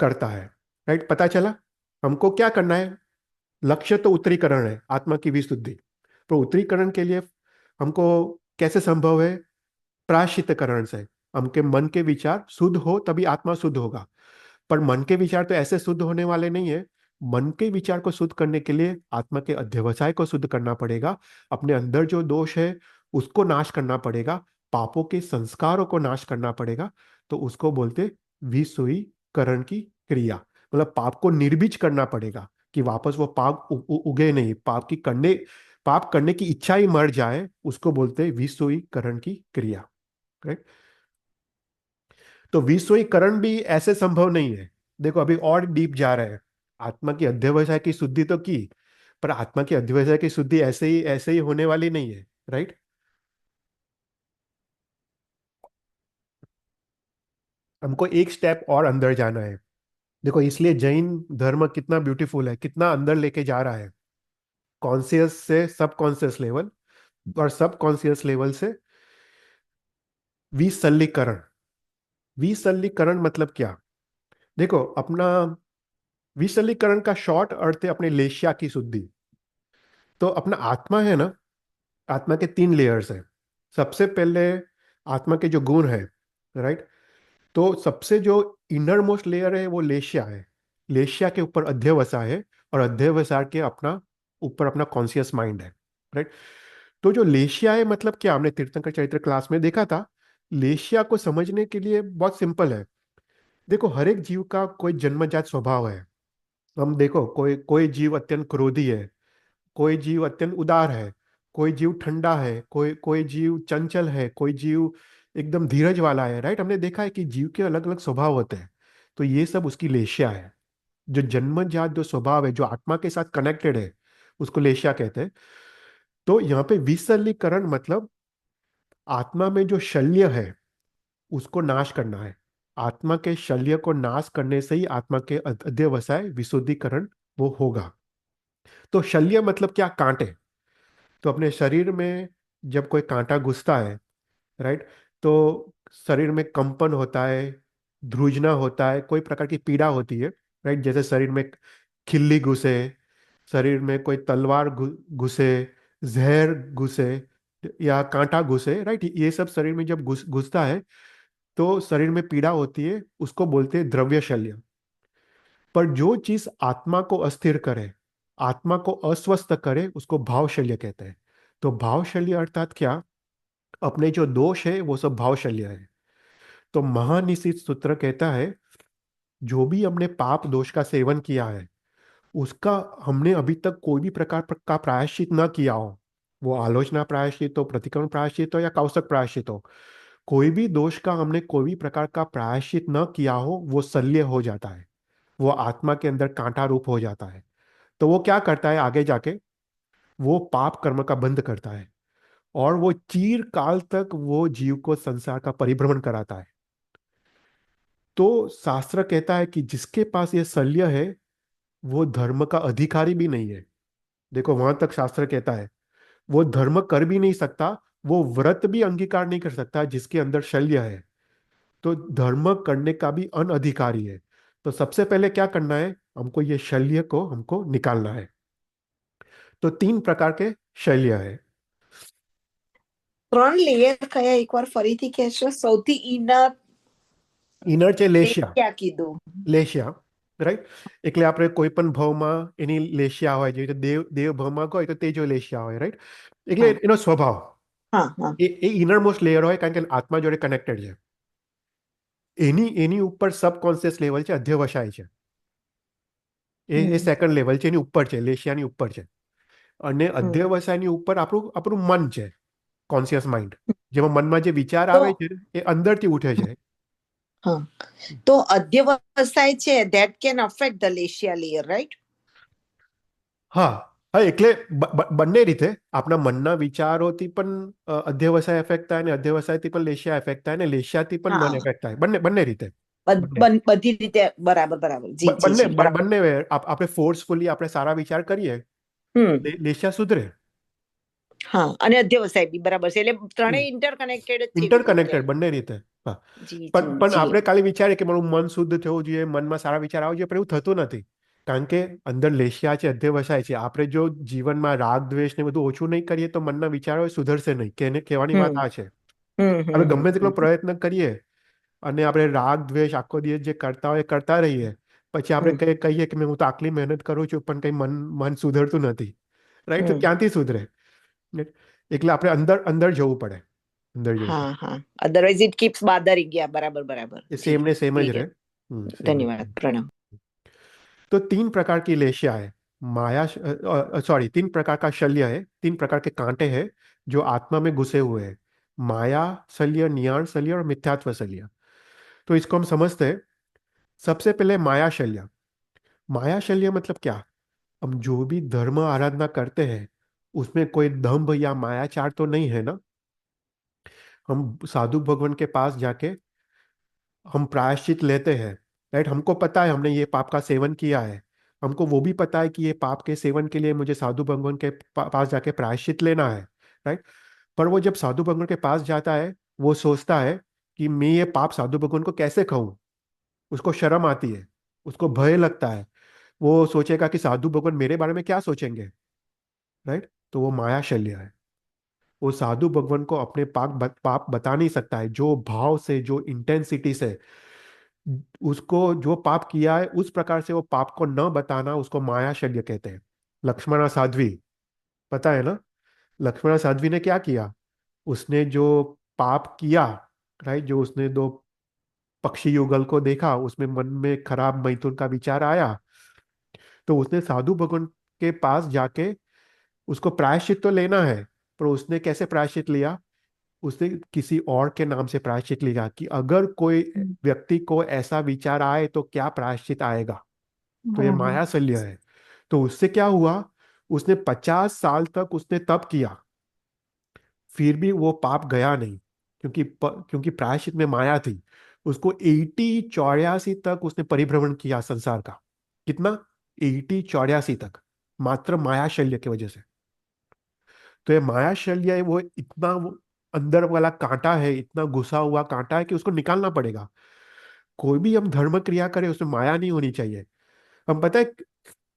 करता है, राइट। पता चला हमको क्या करना है? लक्ष्य तो उत्तरीकरण है, आत्मा की विशुद्धि। पर उत्तरीकरण के लिए हमको कैसे संभव है? प्रायश्चितकरण से। हमके मन के विचार शुद्ध हो तभी आत्मा शुद्ध होगा। पर मन के विचार तो ऐसे शुद्ध होने वाले नहीं है। मन के विचार को शुद्ध करने के लिए आत्मा के अध्यवसाय को शुद्ध करना पड़ेगा। अपने अंदर जो दोष है उसको नाश करना पड़ेगा, पापों के संस्कारों को नाश करना पड़ेगा। तो उसको बोलते विसुईकरण की क्रिया। मतलब पाप को निर्बीज करना पड़ेगा कि वापस वो पाप उगे नहीं, पाप करने की इच्छा ही मर जाए, उसको बोलते विसुईकरण की क्रिया, राइट। तो विश्वईकरण भी ऐसे संभव नहीं है। देखो अभी और डीप जा रहे हैं। आत्मा की अध्यवसाय की शुद्धि तो की, पर आत्मा की अध्यवसाय की शुद्धि ऐसे ही होने वाली नहीं है, राइट। हमको एक स्टेप और अंदर जाना है। देखो इसलिए जैन धर्म कितना ब्यूटीफुल है, कितना अंदर लेके जा रहा है। कॉन्सियस से सब कॉन्सियस लेवल, और सब कॉन्सियस लेवल से विसल्लीकरण। विसल्लीकरण मतलब क्या? देखो अपना विसलीकरण का शॉर्ट अर्थ है अपने लेशिया की शुद्धि। तो अपना आत्मा है ना, आत्मा के 3 लेयर्स हैं। सबसे पहले आत्मा के जो गुण है, राइट। तो सबसे जो इनर मोस्ट लेयर है वो लेशिया है। लेशिया के ऊपर अध्यवसाय है, और अध्यवसाय के अपना ऊपर अपना कॉन्शियस माइंड है, राइट। तो जो लेशिया है मतलब क्या, हमने तीर्थंकर चरित्र क्लास में देखा था। लेशिया को समझने के लिए बहुत सिंपल है। देखो हर एक जीव का कोई जन्मजात स्वभाव है। हम देखो कोई कोई जीव अत्यंत क्रोधी है, कोई जीव अत्यंत उदार है, कोई जीव ठंडा है, कोई कोई जीव चंचल है, कोई जीव एकदम धीरज वाला है, राइट। हमने देखा है कि जीव के अलग अलग स्वभाव होते हैं। तो ये सब उसकी लेशिया है। जो जन्मजात जो स्वभाव है, जो आत्मा के साथ कनेक्टेड है, उसको लेशिया कहते हैं। तो यहाँ पे विसलीकरण मतलब आत्मा में जो शल्य है उसको नाश करना है। आत्मा के शल्य को नाश करने से ही आत्मा के अध्यवसाय विशुद्धिकरण वो होगा। तो शल्य मतलब क्या? कांटे। तो अपने शरीर में जब कोई कांटा घुसता है, राइट, तो शरीर में कंपन होता है, ध्रुजना होता है, कोई प्रकार की पीड़ा होती है, राइट। जैसे शरीर में खिल्ली घुसे, शरीर में कोई तलवार घुसे, जहर घुसे, या कांटा घुसे, राइट। ये सब शरीर में जब घुसता है तो शरीर में पीड़ा होती है, उसको बोलते हैं द्रव्य शल्य। पर जो चीज आत्मा को अस्थिर करे, आत्मा को अस्वस्थ करे, उसको भावशल्य कहते हैं। तो भावशल्य अर्थात क्या? अपने जो दोष है वो सब भावशल्य है। तो महानिशीत सूत्र कहता है जो भी हमने पाप दोष का सेवन किया है, उसका हमने अभी तक कोई भी प्रकार का प्रायश्चित न किया हो, वो आलोचना प्रायश्चित हो, प्रतिक्रमण प्रायश्चित हो, या कौशक प्रायश्चित हो, कोई भी दोष का हमने कोई भी प्रकार का प्रायश्चित न किया हो वो शल्य हो जाता है, वो आत्मा के अंदर कांटा रूप हो जाता है। तो वो क्या करता है आगे जाके, वो पाप कर्म का बंध करता है और वो चीर काल तक वो जीव को संसार का परिभ्रमण कराता है। तो शास्त्र कहता है कि जिसके पास ये शल्य है वो धर्म का अधिकारी भी नहीं है। देखो वहां तक शास्त्र कहता है वो धर्म कर भी नहीं सकता, वो व्रत भी अंगीकार नहीं कर सकता जिसके अंदर शल्य है। तो धर्म करने का भी अनअधिकारी है। तो सबसे पहले क्या करना है, हमको ये शल्य को हमको निकालना है। तो तीन प्रकार के शल्य है। 3 લેયર કયા એકવાર ફરીથી કહેશો? સૌથી ઇનર ઇનર છે તે લેશિયા. ક્યાં કીધું? લેશિયા, રાઈટ. એટલે આપણે કોઈ પણ ભાવમાં એની લેશિયા હોય, જેવી રીતે દેવ દેવ ભાવમાં હોય તો તેજો લેશિયા હોય, રાઈટ. એટલે હા એનો સ્વભાવ હા હા એ ઇનર મોસ્ટ લેયર હોય, કારણ કે આત્મા જોડે કનેક્ટેડ છે. એની એની ઉપર સબકોન્શિયસ લેવલ છે, અધ્યવસાય છે. એ હમ સેકન્ડ લેવલ છે, એની ઉપર છે, લેશિયાની ઉપર છે. અને હમ અધ્યવસાયની ઉપર આપણું આપણું મન છે, કોન્શિયસ માઇન્ડ, જેમાં મનમાં જે વિચાર તો આવે છે એ અંદરથી ઉઠે છે. હા તો અધ્યવસાય છે that can affect the લેશિયા layer, right? હા હા, એટલે બંને રીતે આપણા મનના વિચારોથી પણ અધ્યવસાય એફેક્ટ થાય, અને અધ્યવસાયથી પણ લેશિયા એફેક્ટ થાય, અને લેશિયાથી પણ હા મન એફેક્ટ થાય. બંને બંને રીતે. બંને બધી રીતે બરાબર બરાબર જી જી બંને જી બરાબર બંને આપણે ફોર્સફુલી આપણે સારા વિચાર કરીએ, હમ લેશિયા સુધરે. હા અને અધ્યવસાય બી બરાબર છે એટલે ત્રણેય ઇન્ટરકનેક્ટેડ જ છે એવી રીતે. ઇન્ટરકનેક્ટેડ બંને રીતે. હા, જી જી પણ જી આપણે ખાલી વિચારીએ કે મારું મન શુદ્ધ થવું જોઈએ, મનમાં સારા વિચાર આવવા જોઈએ, પણ એવું થતું નથી. કારણ કે અંદર લેશિયા છે, અધ્યવસાય છે. આપણે જો જીવનમાં રાગ દ્વેષ ને બધું ઓછું નહીં કરીએ તો મનના વિચારો એ સુધરશે નહીં. કે એને કહેવાની વાત હમ આ છે. હમ આપણે હમ ગમે તેટલો હમ પ્રયત્ન કરીએ અને આપણે રાગ દ્વેષ આખો દિવસ જે કરતા હોય એ કરતા રહીએ, પછી આપણે હમ કહીએ કે હું તો આટલી મહેનત કરું છું પણ કંઈ મન સુધરતું નથી, રાઈટ. તો હમ ક્યાંથી સુધરે? એટલે આપણે અંદર અંદર જવું પડે, અંદર જવું હા પડે. હા અધરવાઇઝ ઇટ કીપ્સ બાધરિંગ ગયા બરાબર બરાબર ये જી सेम ने सेम ज ક્લિયર रहे. सेम ધન્યવાદ પ્રણામ. तो तीन प्रकार की लेशिया है. माया, सॉरी, तीन प्रकार का शल्य है, तीन प्रकार के कांटे हैं जो आत्मा में घुसे हुए हैं. माया शल्य, नियाण शल्य और मिथ्यात्व शल्य. तो इसको हम समझते हैं. सबसे पहले माया शल्य. माया शल्य मतलब क्या? हम जो भी धर्म आराधना करते हैं उसमें कोई दंभ या मायाचार तो नहीं है ना. हम साधु भगवान के पास जाके हम प्रायश्चित लेते हैं, राइट. हमको पता है हमने ये पाप का सेवन किया है, हमको वो भी पता है कि ये पाप के सेवन के लिए मुझे साधु भगवान के पास जाके प्रायश्चित लेना है, राइट. पर वो जब साधु भगवान के पास जाता है वो सोचता है कि मैं ये पाप साधु भगवान को कैसे खाऊं. उसको शर्म आती है, उसको भय लगता है. वो सोचेगा कि साधु भगवान मेरे बारे में क्या सोचेंगे, राइट. तो वो माया शल्य है. वो साधु भगवान को अपने पाप बता नहीं सकता है. जो भाव से, जो इंटेंसिटी से उसको जो पाप किया है उस प्रकार से वो पाप को न बताना, उसको माया शल्य कहते हैं. लक्ष्मणा साध्वी, पता है ना. लक्ष्मणा साध्वी ने क्या किया? उसने जो पाप किया, राइट, जो उसने दो पक्षी युगल को देखा, उसमें मन में खराब मैथुन का विचार आया, तो उसने साधु भगवान के पास जाके उसको प्रायश्चित तो लेना है. पर उसने कैसे प्रायश्चित लिया? उसने किसी और के नाम से प्रायश्चित लिया कि अगर कोई व्यक्ति को ऐसा विचार आए तो क्या प्रायश्चित आएगा. तो ये माया शल्य है. तो उससे क्या हुआ? उसने 50 साल तक उसने तप किया, फिर भी वो पाप गया नहीं, क्योंकि प्रायश्चित में माया थी. उसको 84 तक उसने परिभ्रमण किया संसार का. कितना? 84 तक, मात्र माया शल्य की वजह से. तो ये माया शल्य है, वो इतना अंदर वाला कांटा है, इतना घुसा हुआ कांटा है कि उसको निकालना पड़ेगा. कोई भी हम धर्म क्रिया करें उसमें माया नहीं होनी चाहिए. हम पता है,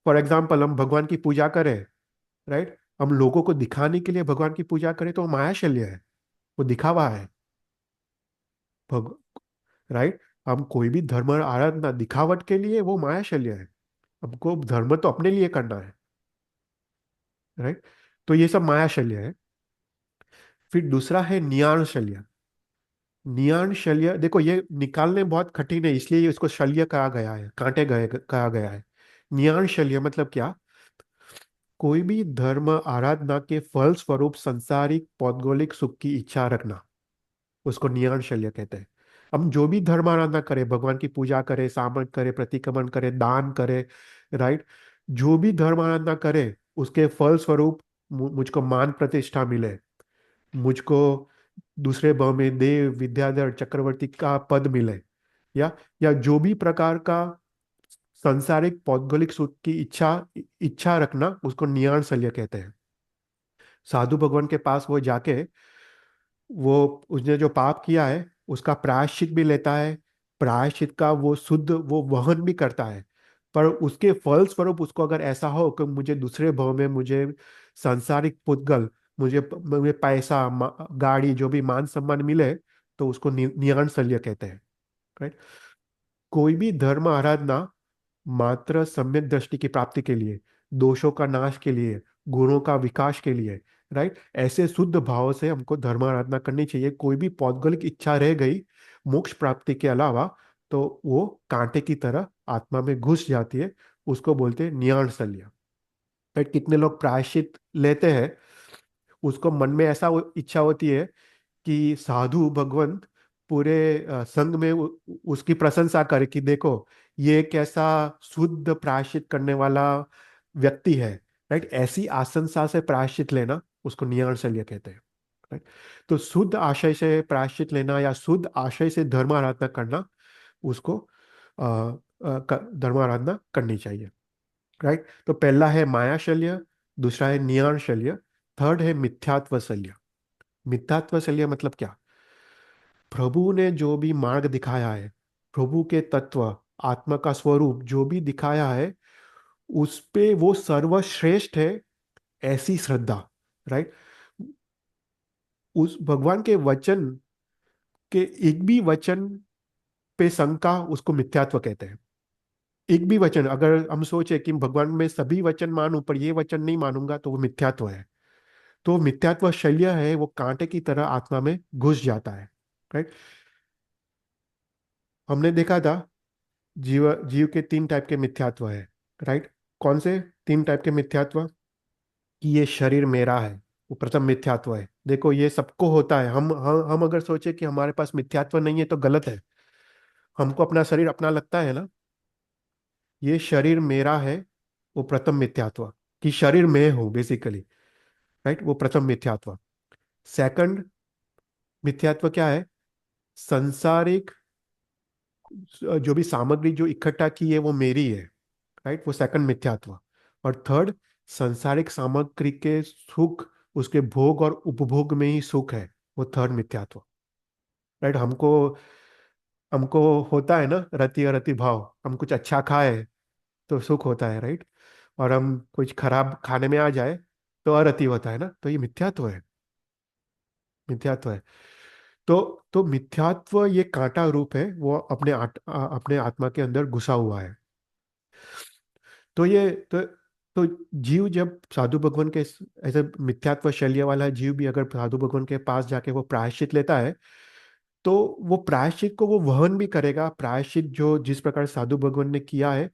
फॉर एग्जाम्पल हम भगवान की पूजा करें, राइट, हम लोगों को दिखाने के लिए भगवान की पूजा करें तो वो माया शल्य है, वो दिखावा है. भग राइट. हम कोई भी धर्म आराधना दिखावट के लिए, वो माया शल्य है. हमको धर्म तो अपने लिए करना है, राइट. तो ये सब माया शल्य है. फिर दूसरा है नियाण शल्य. नियाण शल्य, देखो ये निकालने बहुत कठिन है, इसलिए इसको शल्य कहा गया है, कांटे गए कहा गया है. नियाण शल्य मतलब क्या? कोई भी धर्म आराधना के फल स्वरूप संसारिक भौगोलिक सुख की इच्छा रखना. उसको नियण शल्य कहते हैं। हम जो भी धर्म आराधना करें, भगवान की पूजा करें, सामन करें, प्रतिक्रमण करें, दान करें, राइट, जो भी धर्म आराधना करें उसके फल स्वरूप मुझको मान प्रतिष्ठा मिले, मुझको दूसरे भाव में देव विद्याधर चक्रवर्ती का पद मिले, या जो भी प्रकार का सांसारिक पौद्गलिक सुख की इच्छा इच्छा रखना, उसको नियाण शल्य कहते हैं। साधु भगवान के पास वो जाके, वो उसने जो पाप किया है उसका प्रायश्चित भी लेता है, प्रायश्चित का वो शुद्ध वो वहन भी करता है। पर उसके फल स्वरूप उसको अगर ऐसा हो कि मुझे दूसरे भाव में मुझे सांसारिक पुद्गल, मुझे पैसा गाड़ी जो भी मान सम्मान मिले, तो उसको नियण शल्य कहते हैं, राइट। कोई भी धर्म आराधना मात्र सम्यक दृष्टि की प्राप्ति के लिए, दोषों का नाश के लिए, गुणों का विकास के लिए, राइट, ऐसे शुद्ध भाव से हमको धर्म आराधना करनी चाहिए। कोई भी पौद्गलिक इच्छा रह गई मोक्ष प्राप्ति के अलावा, तो वो कांटे की तरह आत्मा में घुस जाती है, उसको बोलते हैं नियाण शल्य। राइट, कितने लोग प्रायश्चित लेते हैं, उसको मन में ऐसा इच्छा होती है कि साधु भगवंत पूरे संघ में उसकी प्रशंसा करे कि देखो ये कैसा शुद्ध प्रायश्चित करने वाला व्यक्ति है, राइट। ऐसी आशंसा से प्रायश्चित लेना उसको नियाण शल्य कहते हैं, राइट। तो शुद्ध आशय से प्रायश्चित लेना या शुद्ध आशय से धर्म आराधना करना, उसको धर्म आराधना करनी चाहिए, राइट। तो पहला है माया शल्य, दूसरा है नियाण शल्य, थर्ड है मिथ्यात्व शल्य। मिथ्यात्व शल्य मतलब क्या? प्रभु ने जो भी मार्ग दिखाया है, प्रभु के तत्व, आत्मा का स्वरूप जो भी दिखाया है, उस पे वो सर्वश्रेष्ठ है, ऐसी श्रद्धा, राइट। उस भगवान के वचन के एक भी वचन पे शंका, उसको मिथ्यात्व कहते हैं। एक भी वचन अगर हम सोचे कि भगवान में सभी वचन मानूं पर ये वचन नहीं मानूंगा, तो वो मिथ्यात्व है। तो मिथ्यात्व शल्य है, वो कांटे की तरह आत्मा में घुस जाता है, राइट। हमने देखा था जीव जीव के तीन टाइप के मिथ्यात्व है, राइट। कौन से तीन टाइप के मिथ्यात्व? कि ये शरीर मेरा है, वो प्रथम मिथ्यात्व है। देखो ये सबको होता है, हम अगर सोचे कि हमारे पास मिथ्यात्व नहीं है तो गलत है। हमको अपना शरीर अपना लगता है ना। ये शरीर मेरा है, वो प्रथम मिथ्यात्व, कि शरीर मैं हूं बेसिकली, राइट, वो प्रथम मिथ्यात्व। सेकंड मिथ्यात्व क्या है? संसारिक जो भी सामग्री जो इकट्ठा की है वो मेरी है, राइट, वो सेकंड मिथ्यात्व। और थर्ड, सांसारिक सामग्री के सुख, उसके भोग और उपभोग में ही सुख है, वो थर्ड मिथ्यात्व, राइट। हमको हमको होता है ना रति अरति भाव, हम कुछ अच्छा खाए तो सुख होता है, राइट, और हम कुछ खराब खाने में आ जाए तो अरति होता है ना। तो ये मिथ्यात्व है, मिथ्यात्व है। तो मिथ्यात्व ये कांटा रूप है, वो अपने आत्मा के अंदर घुसा हुआ है। तो ये तो जीव जब साधु भगवान के ऐसे मिथ्यात्व शल्य वाला जीव भी अगर साधु भगवान के पास जाके वो प्रायश्चित लेता है, तो वो प्रायश्चित को वो वहन भी करेगा। प्रायश्चित जो जिस प्रकार साधु भगवान ने किया है,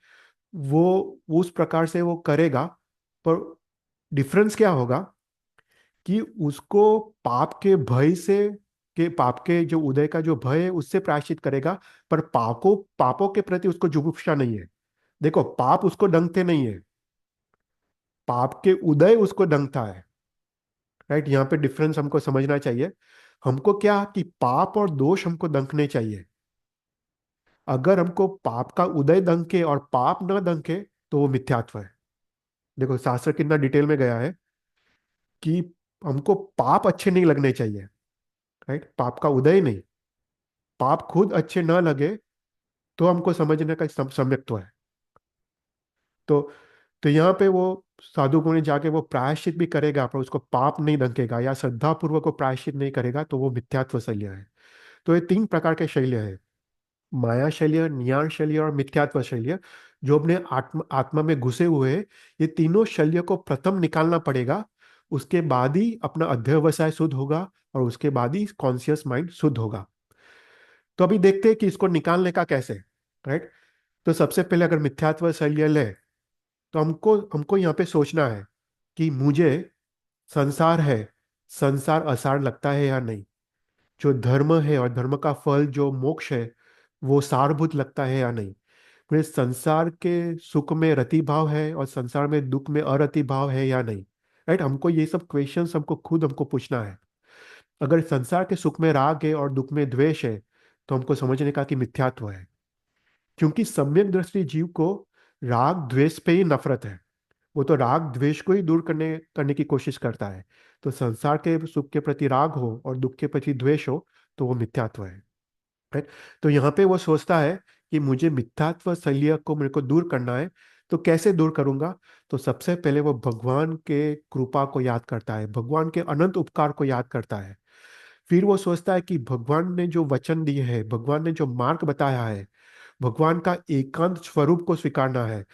वो उस प्रकार से वो करेगा। पर डिफरेंस क्या होगा कि उसको पाप के भय से, के पाप के जो उदय का जो भय है उससे प्रायश्चित करेगा। पर पापों के प्रति उसको जुगुप्सा नहीं है। देखो पाप उसको डंकते नहीं है, पाप के उदय उसको डंकता है, राइट। यहाँ पे डिफरेंस हमको समझना चाहिए। हमको क्या कि पाप और दोष हमको दंकने चाहिए। अगर हमको पाप का उदय दंके और पाप न दंके, तो वो मिथ्यात्व है। देखो शास्त्र कितना डिटेल में गया है कि हमको पाप अच्छे नहीं लगने चाहिए, राइट, पाप का उदय नहीं। पाप खुद अच्छे ना लगे तो हमको समझने का सम्यक्त्व है। तो यहाँ पे वो साधु को ने जाके वो प्रायश्चित भी करेगा, पर उसको पाप नहीं दंकेगा या श्रद्धा पूर्वक वो प्रायश्चित नहीं करेगा, तो वो मिथ्यात्व शल्य है। तो ये तीन प्रकार के शल्य है, माया शल्य, ज्ञान शल्य और मिथ्यात्व शल्य, जो अपने आत्मा में घुसे हुए हैं। ये तीनों शल्य को प्रथम निकालना पड़ेगा, उसके बाद ही अपना अध्यवसाय शुद्ध होगा, और उसके बाद ही कॉन्शियस माइंड शुद्ध होगा। तो अभी देखते हैं कि इसको निकालने का कैसे, राइट। तो सबसे पहले अगर मिथ्यात्व शल्य ले, तो हमको हमको यहाँ पे सोचना है कि मुझे संसार है, संसार असार लगता है या नहीं। जो धर्म है और धर्म का फल जो मोक्ष है वो सारभूत लगता है या नहीं। मुझे संसार के सुख में रति भाव है और संसार में दुख में अरति भाव है या नहीं। राइट, हमको ये सब क्वेश्चंस हमको पूछना है। अगर संसार के सुख में राग है और दुख में द्वेष है तो हमको समझने का कि मिथ्यात्व है, क्योंकि सम्यक दृष्टि जीव को राग द्वेष पे ही नफरत है। वो तो राग द्वेष को ही दूर करने करने की कोशिश करता है। तो संसार के सुख के प्रति राग हो और दुख के प्रति द्वेष हो तो वो मिथ्यात्व है। राइट। तो यहाँ पे वो सोचता है कि मुझे मिथ्यात्व शल्य को मेरे को दूर करना है। तो कैसे दूर करूंगा? तो सबसे पहले वो भगवान के कृपा को याद करता है, भगवान के अनंत उपकार को याद करता है। फिर वो सोचता है कि भगवान ने जो वचन दिए हैं, भगवान ने जो मार्ग बताया है, भगवान का एकांत स्वरूप को स्वीकारना है,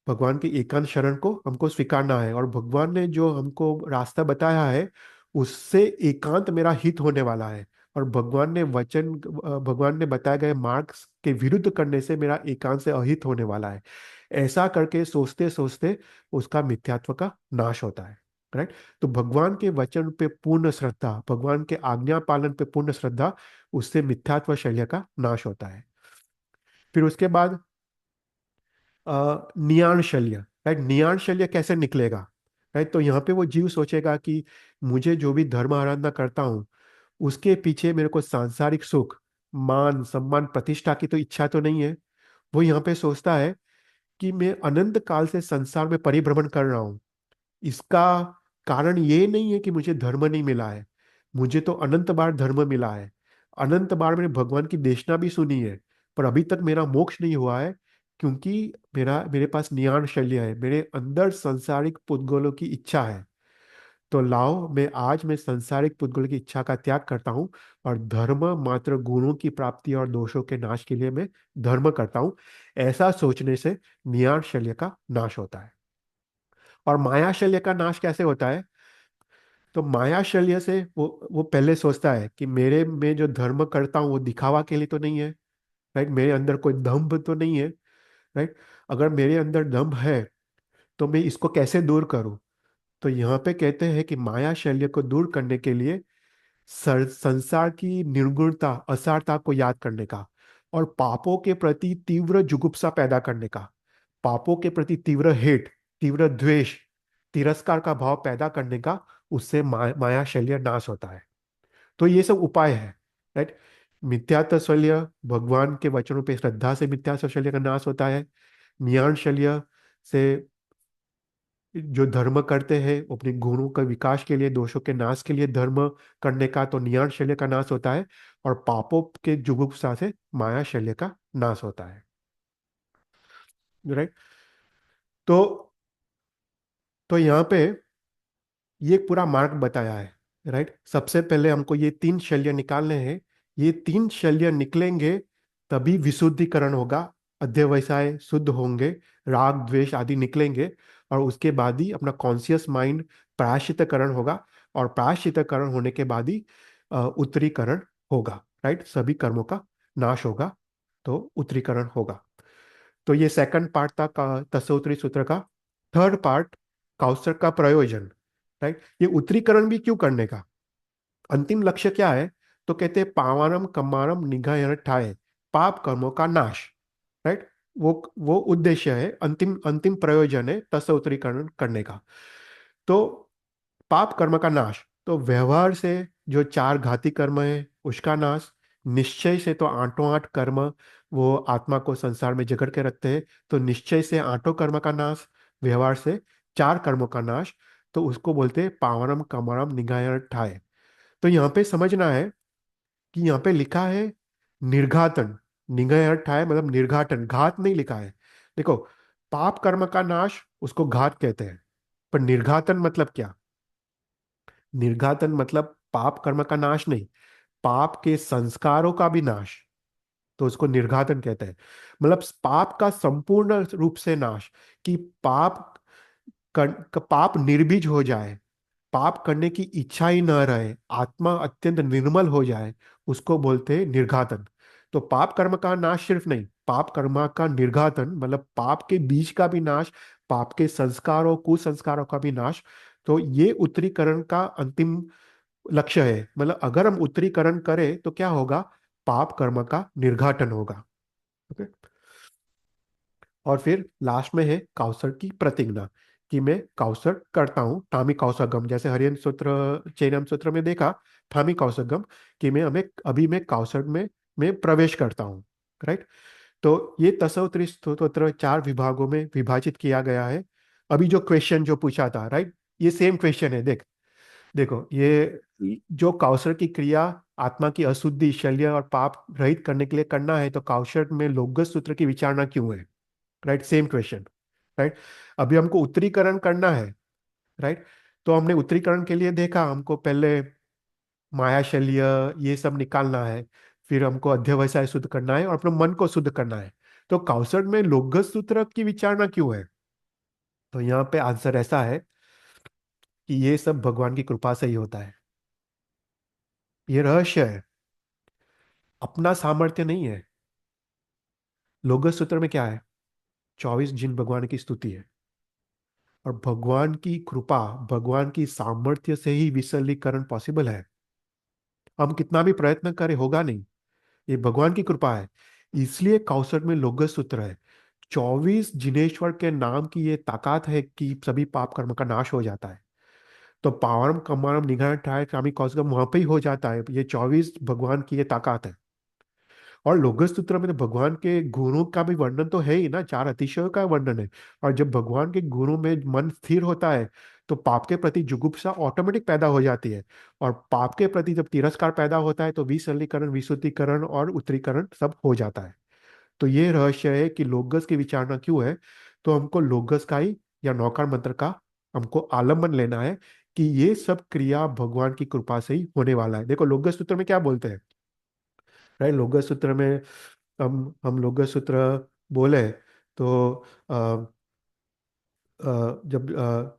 भगवान की एकांत शरण को हमको स्वीकारना है। और भगवान ने जो हमको रास्ता बताया है उससे एकांत मेरा हित होने वाला है। और भगवान ने बताए गए मार्ग के विरुद्ध करने से मेरा एकांत से अहित होने वाला है। ऐसा करके सोचते सोचते उसका मिथ्यात्व का नाश होता है। राइट। तो भगवान के वचन पे पूर्ण श्रद्धा, भगवान के आज्ञा पालन पे पूर्ण श्रद्धा, उससे मिथ्यात्व शल्य का नाश होता है। फिर उसके बाद नियाण शल्य। राइट, नियाण शल्य कैसे निकलेगा? राइट, तो यहाँ पे वो जीव सोचेगा कि मुझे जो भी धर्म आराधना करता हूँ उसके पीछे मेरे को सांसारिक सुख, मान सम्मान, प्रतिष्ठा की तो इच्छा तो नहीं है। वो यहाँ पे सोचता है कि मैं अनंत काल से संसार में परिभ्रमण कर रहा हूँ, इसका कारण ये नहीं है कि मुझे धर्म नहीं मिला है। मुझे तो अनंत बार धर्म मिला है, अनंत बार मैंने भगवान की देशना भी सुनी है, पर अभी तक मेरा मोक्ष नहीं हुआ है, क्योंकि मेरे पास नियाण शल्य है, मेरे अंदर सांसारिक पुद्गलों की इच्छा है। तो लाओ, मैं सांसारिक पुद्गल की इच्छा का त्याग करता हूँ और धर्म मात्र गुणों की प्राप्ति और दोषों के नाश के लिए मैं धर्म करता हूँ। ऐसा सोचने से नियाण शल्य का नाश होता है। और माया शल्य का नाश कैसे होता है? तो माया शल्य से वो पहले सोचता है कि मेरे में जो धर्म करता हूँ वो दिखावा के लिए तो नहीं है। राइट, मेरे अंदर कोई दम्भ तो नहीं है। राइट, अगर मेरे अंदर दम्भ है तो मैं इसको कैसे दूर करूं? तो यहाँ पे कहते हैं कि माया शल्य को दूर करने के लिए संसार की निर्गुणता, असारता को याद करने का, और पापों के प्रति तीव्र जुगुप्सा पैदा करने का, पापों के प्रति तीव्र हेट, तीव्र द्वेष, तिरस्कार का भाव पैदा करने का, उससे माया शल्य नाश होता है। तो ये सब उपाय है। राइट, मिथ्यात्व शल्य, भगवान के वचनों पे श्रद्धा से मिथ्यात्व शल्य का नाश होता है। ज्ञान शल्य से जो धर्म करते हैं अपने गुणों का विकास के लिए, दोषों के नाश के लिए धर्म करने का, तो नियाण शल्य का नाश होता है। और पापों के जुगुप्सा से माया शल्य का नाश होता है। राइट। तो यहाँ पे ये पूरा मार्ग बताया है। राइट, सबसे पहले हमको ये 3 शल्य निकालने हैं। ये 3 शल्य निकलेंगे तभी विशुद्धिकरण होगा, अध्यवसाय शुद्ध होंगे, राग द्वेष आदि निकलेंगे, और उसके बाद ही अपना कॉन्शियस माइंड प्रायश्चितकरण होगा। और प्रायश्चितकरण होने के बाद ही उत्तरीकरण होगा। राइट, सभी कर्मों का नाश होगा तो उत्तरीकरण होगा। तो ये सेकंड पार्ट था का तस्वोत्तरी सूत्र का। थर्ड पार्ट, काउसर का प्रयोजन। राइट, ये उत्तरीकरण भी क्यों करने का, अंतिम लक्ष्य क्या है? तो कहते हैं पावानम कम्मारम निघायन ठाए, पाप कर्मों का नाश। राइट, वो उद्देश्य है, अंतिम अंतिम प्रयोजन है तस्वोत्तरीकरण करने का। तो पाप कर्म का नाश, तो व्यवहार से जो 4 घाती कर्म है उसका नाश, निश्चय से तो आठों 8 कर्म वो आत्मा को संसार में जकड़ के रखते हैं, तो निश्चय से 8 कर्म का नाश, व्यवहार से 4 कर्मों का नाश, तो उसको बोलते हैं पावनम कमरम निगाय ठाय। तो यहाँ पे समझना है कि यहाँ पे लिखा है निर्घातन, निगाय ठाय मतलब निर्घाटन, घात नहीं लिखा है। देखो, पाप कर्म का नाश उसको घात कहते हैं, पर निर्घातन मतलब क्या? निर्घातन मतलब पाप कर्म का नाश नहीं, पाप के संस्कारों का भी नाश, तो उसको निर्घातन कहते हैं। मतलब पाप का संपूर्ण रूप से नाश, कि पाप निर्बीज हो जाए, पाप करने की इच्छा ही न रहे, आत्मा अत्यंत निर्मल हो जाए, उसको बोलते हैं निर्घातन। तो पाप कर्म का नाश सिर्फ नहीं, पाप कर्म का निर्घातन मतलब पाप के बीज का भी नाश, पाप के संस्कारों कुसंस्कारों का भी नाश। तो ये उत्तरीकरण का अंतिम लक्ष्य है। मतलब अगर हम उत्तरीकरण करें तो क्या होगा, पाप कर्म का निर्घाटन होगा। ओके। और फिर लास्ट में है काउसर की प्रतिज्ञा, कि मैं काउसर करता हूँ, ठामी काउसगम, जैसे हरियन सूत्र चैनम सूत्र में देखा, ठामी काउसगम, कि मैं काउसर में प्रवेश करता हूँ। राइट। तो ये तसोत्तरी स्तोत्र 4 विभागों में विभाजित किया गया है। अभी जो क्वेश्चन जो पूछा था, राइट, ये सेम क्वेश्चन है। देखो ये जो काउसर की क्रिया आत्मा की अशुद्धि, शल्य और पाप रहित करने के लिए करना है, तो काउसर में लोकगत सूत्र की विचारणा क्यों है? Right, same question. राइट। अभी हमको उत्तरीकरण करना है। राइट। तो हमने उत्तरीकरण के लिए देखा, हमको पहले माया शल्य ये सब निकालना है, फिर हमको अध्यवसाय शुद्ध करना है और अपने मन को शुद्ध करना है। तो काउसर में लोकगत सूत्र की विचारणा क्यों है? तो यहाँ पे आंसर ऐसा है कि ये सब भगवान की कृपा से ही होता है। ये रहस्य है, अपना सामर्थ्य नहीं है। लोकगत सूत्र में क्या है? 24 जिन भगवान की स्तुति है, और भगवान की कृपा, भगवान की सामर्थ्य से ही विसर्लीकरण पॉसिबल है। हम कितना भी प्रयत्न करें होगा नहीं, ये भगवान की कृपा है। इसलिए कौसर में लोकगत सूत्र है। 24 जिनेश्वर के नाम की ये ताकत है कि सभी पाप कर्म का नाश हो जाता है। तो पावरम कमारम निगाह ठाय कामी कौशगम वहां पे ही हो जाता है। ये 24 भगवान की ये ताकत है। और लोकगत सूत्र में तो भगवान के गुणों का भी वर्णन तो है ही ना, 4 अतिशयों का वर्णन है। और जब भगवान के गुणों में मन स्थिर होता है, तो पाप के प्रति जुगुप्सा ऑटोमेटिक पैदा हो जाती है। और पाप के प्रति जब तिरस्कार पैदा होता है, तो विसरलीकरण, विशुद्धिकरण और उत्तरीकरण सब हो जाता है। तो ये रहस्य है कि लोकगस की विचारणा क्यों है। तो हमको लोकगस का ही या नौकार मंत्र का हमको आलम्बन लेना है, कि ये सब क्रिया भगवान की कृपा से ही होने वाला है। देखो लोकगस सूत्र में क्या बोलते हैं, राइट। लोकगत सूत्र में हम लोकगत सूत्र बोले तो जब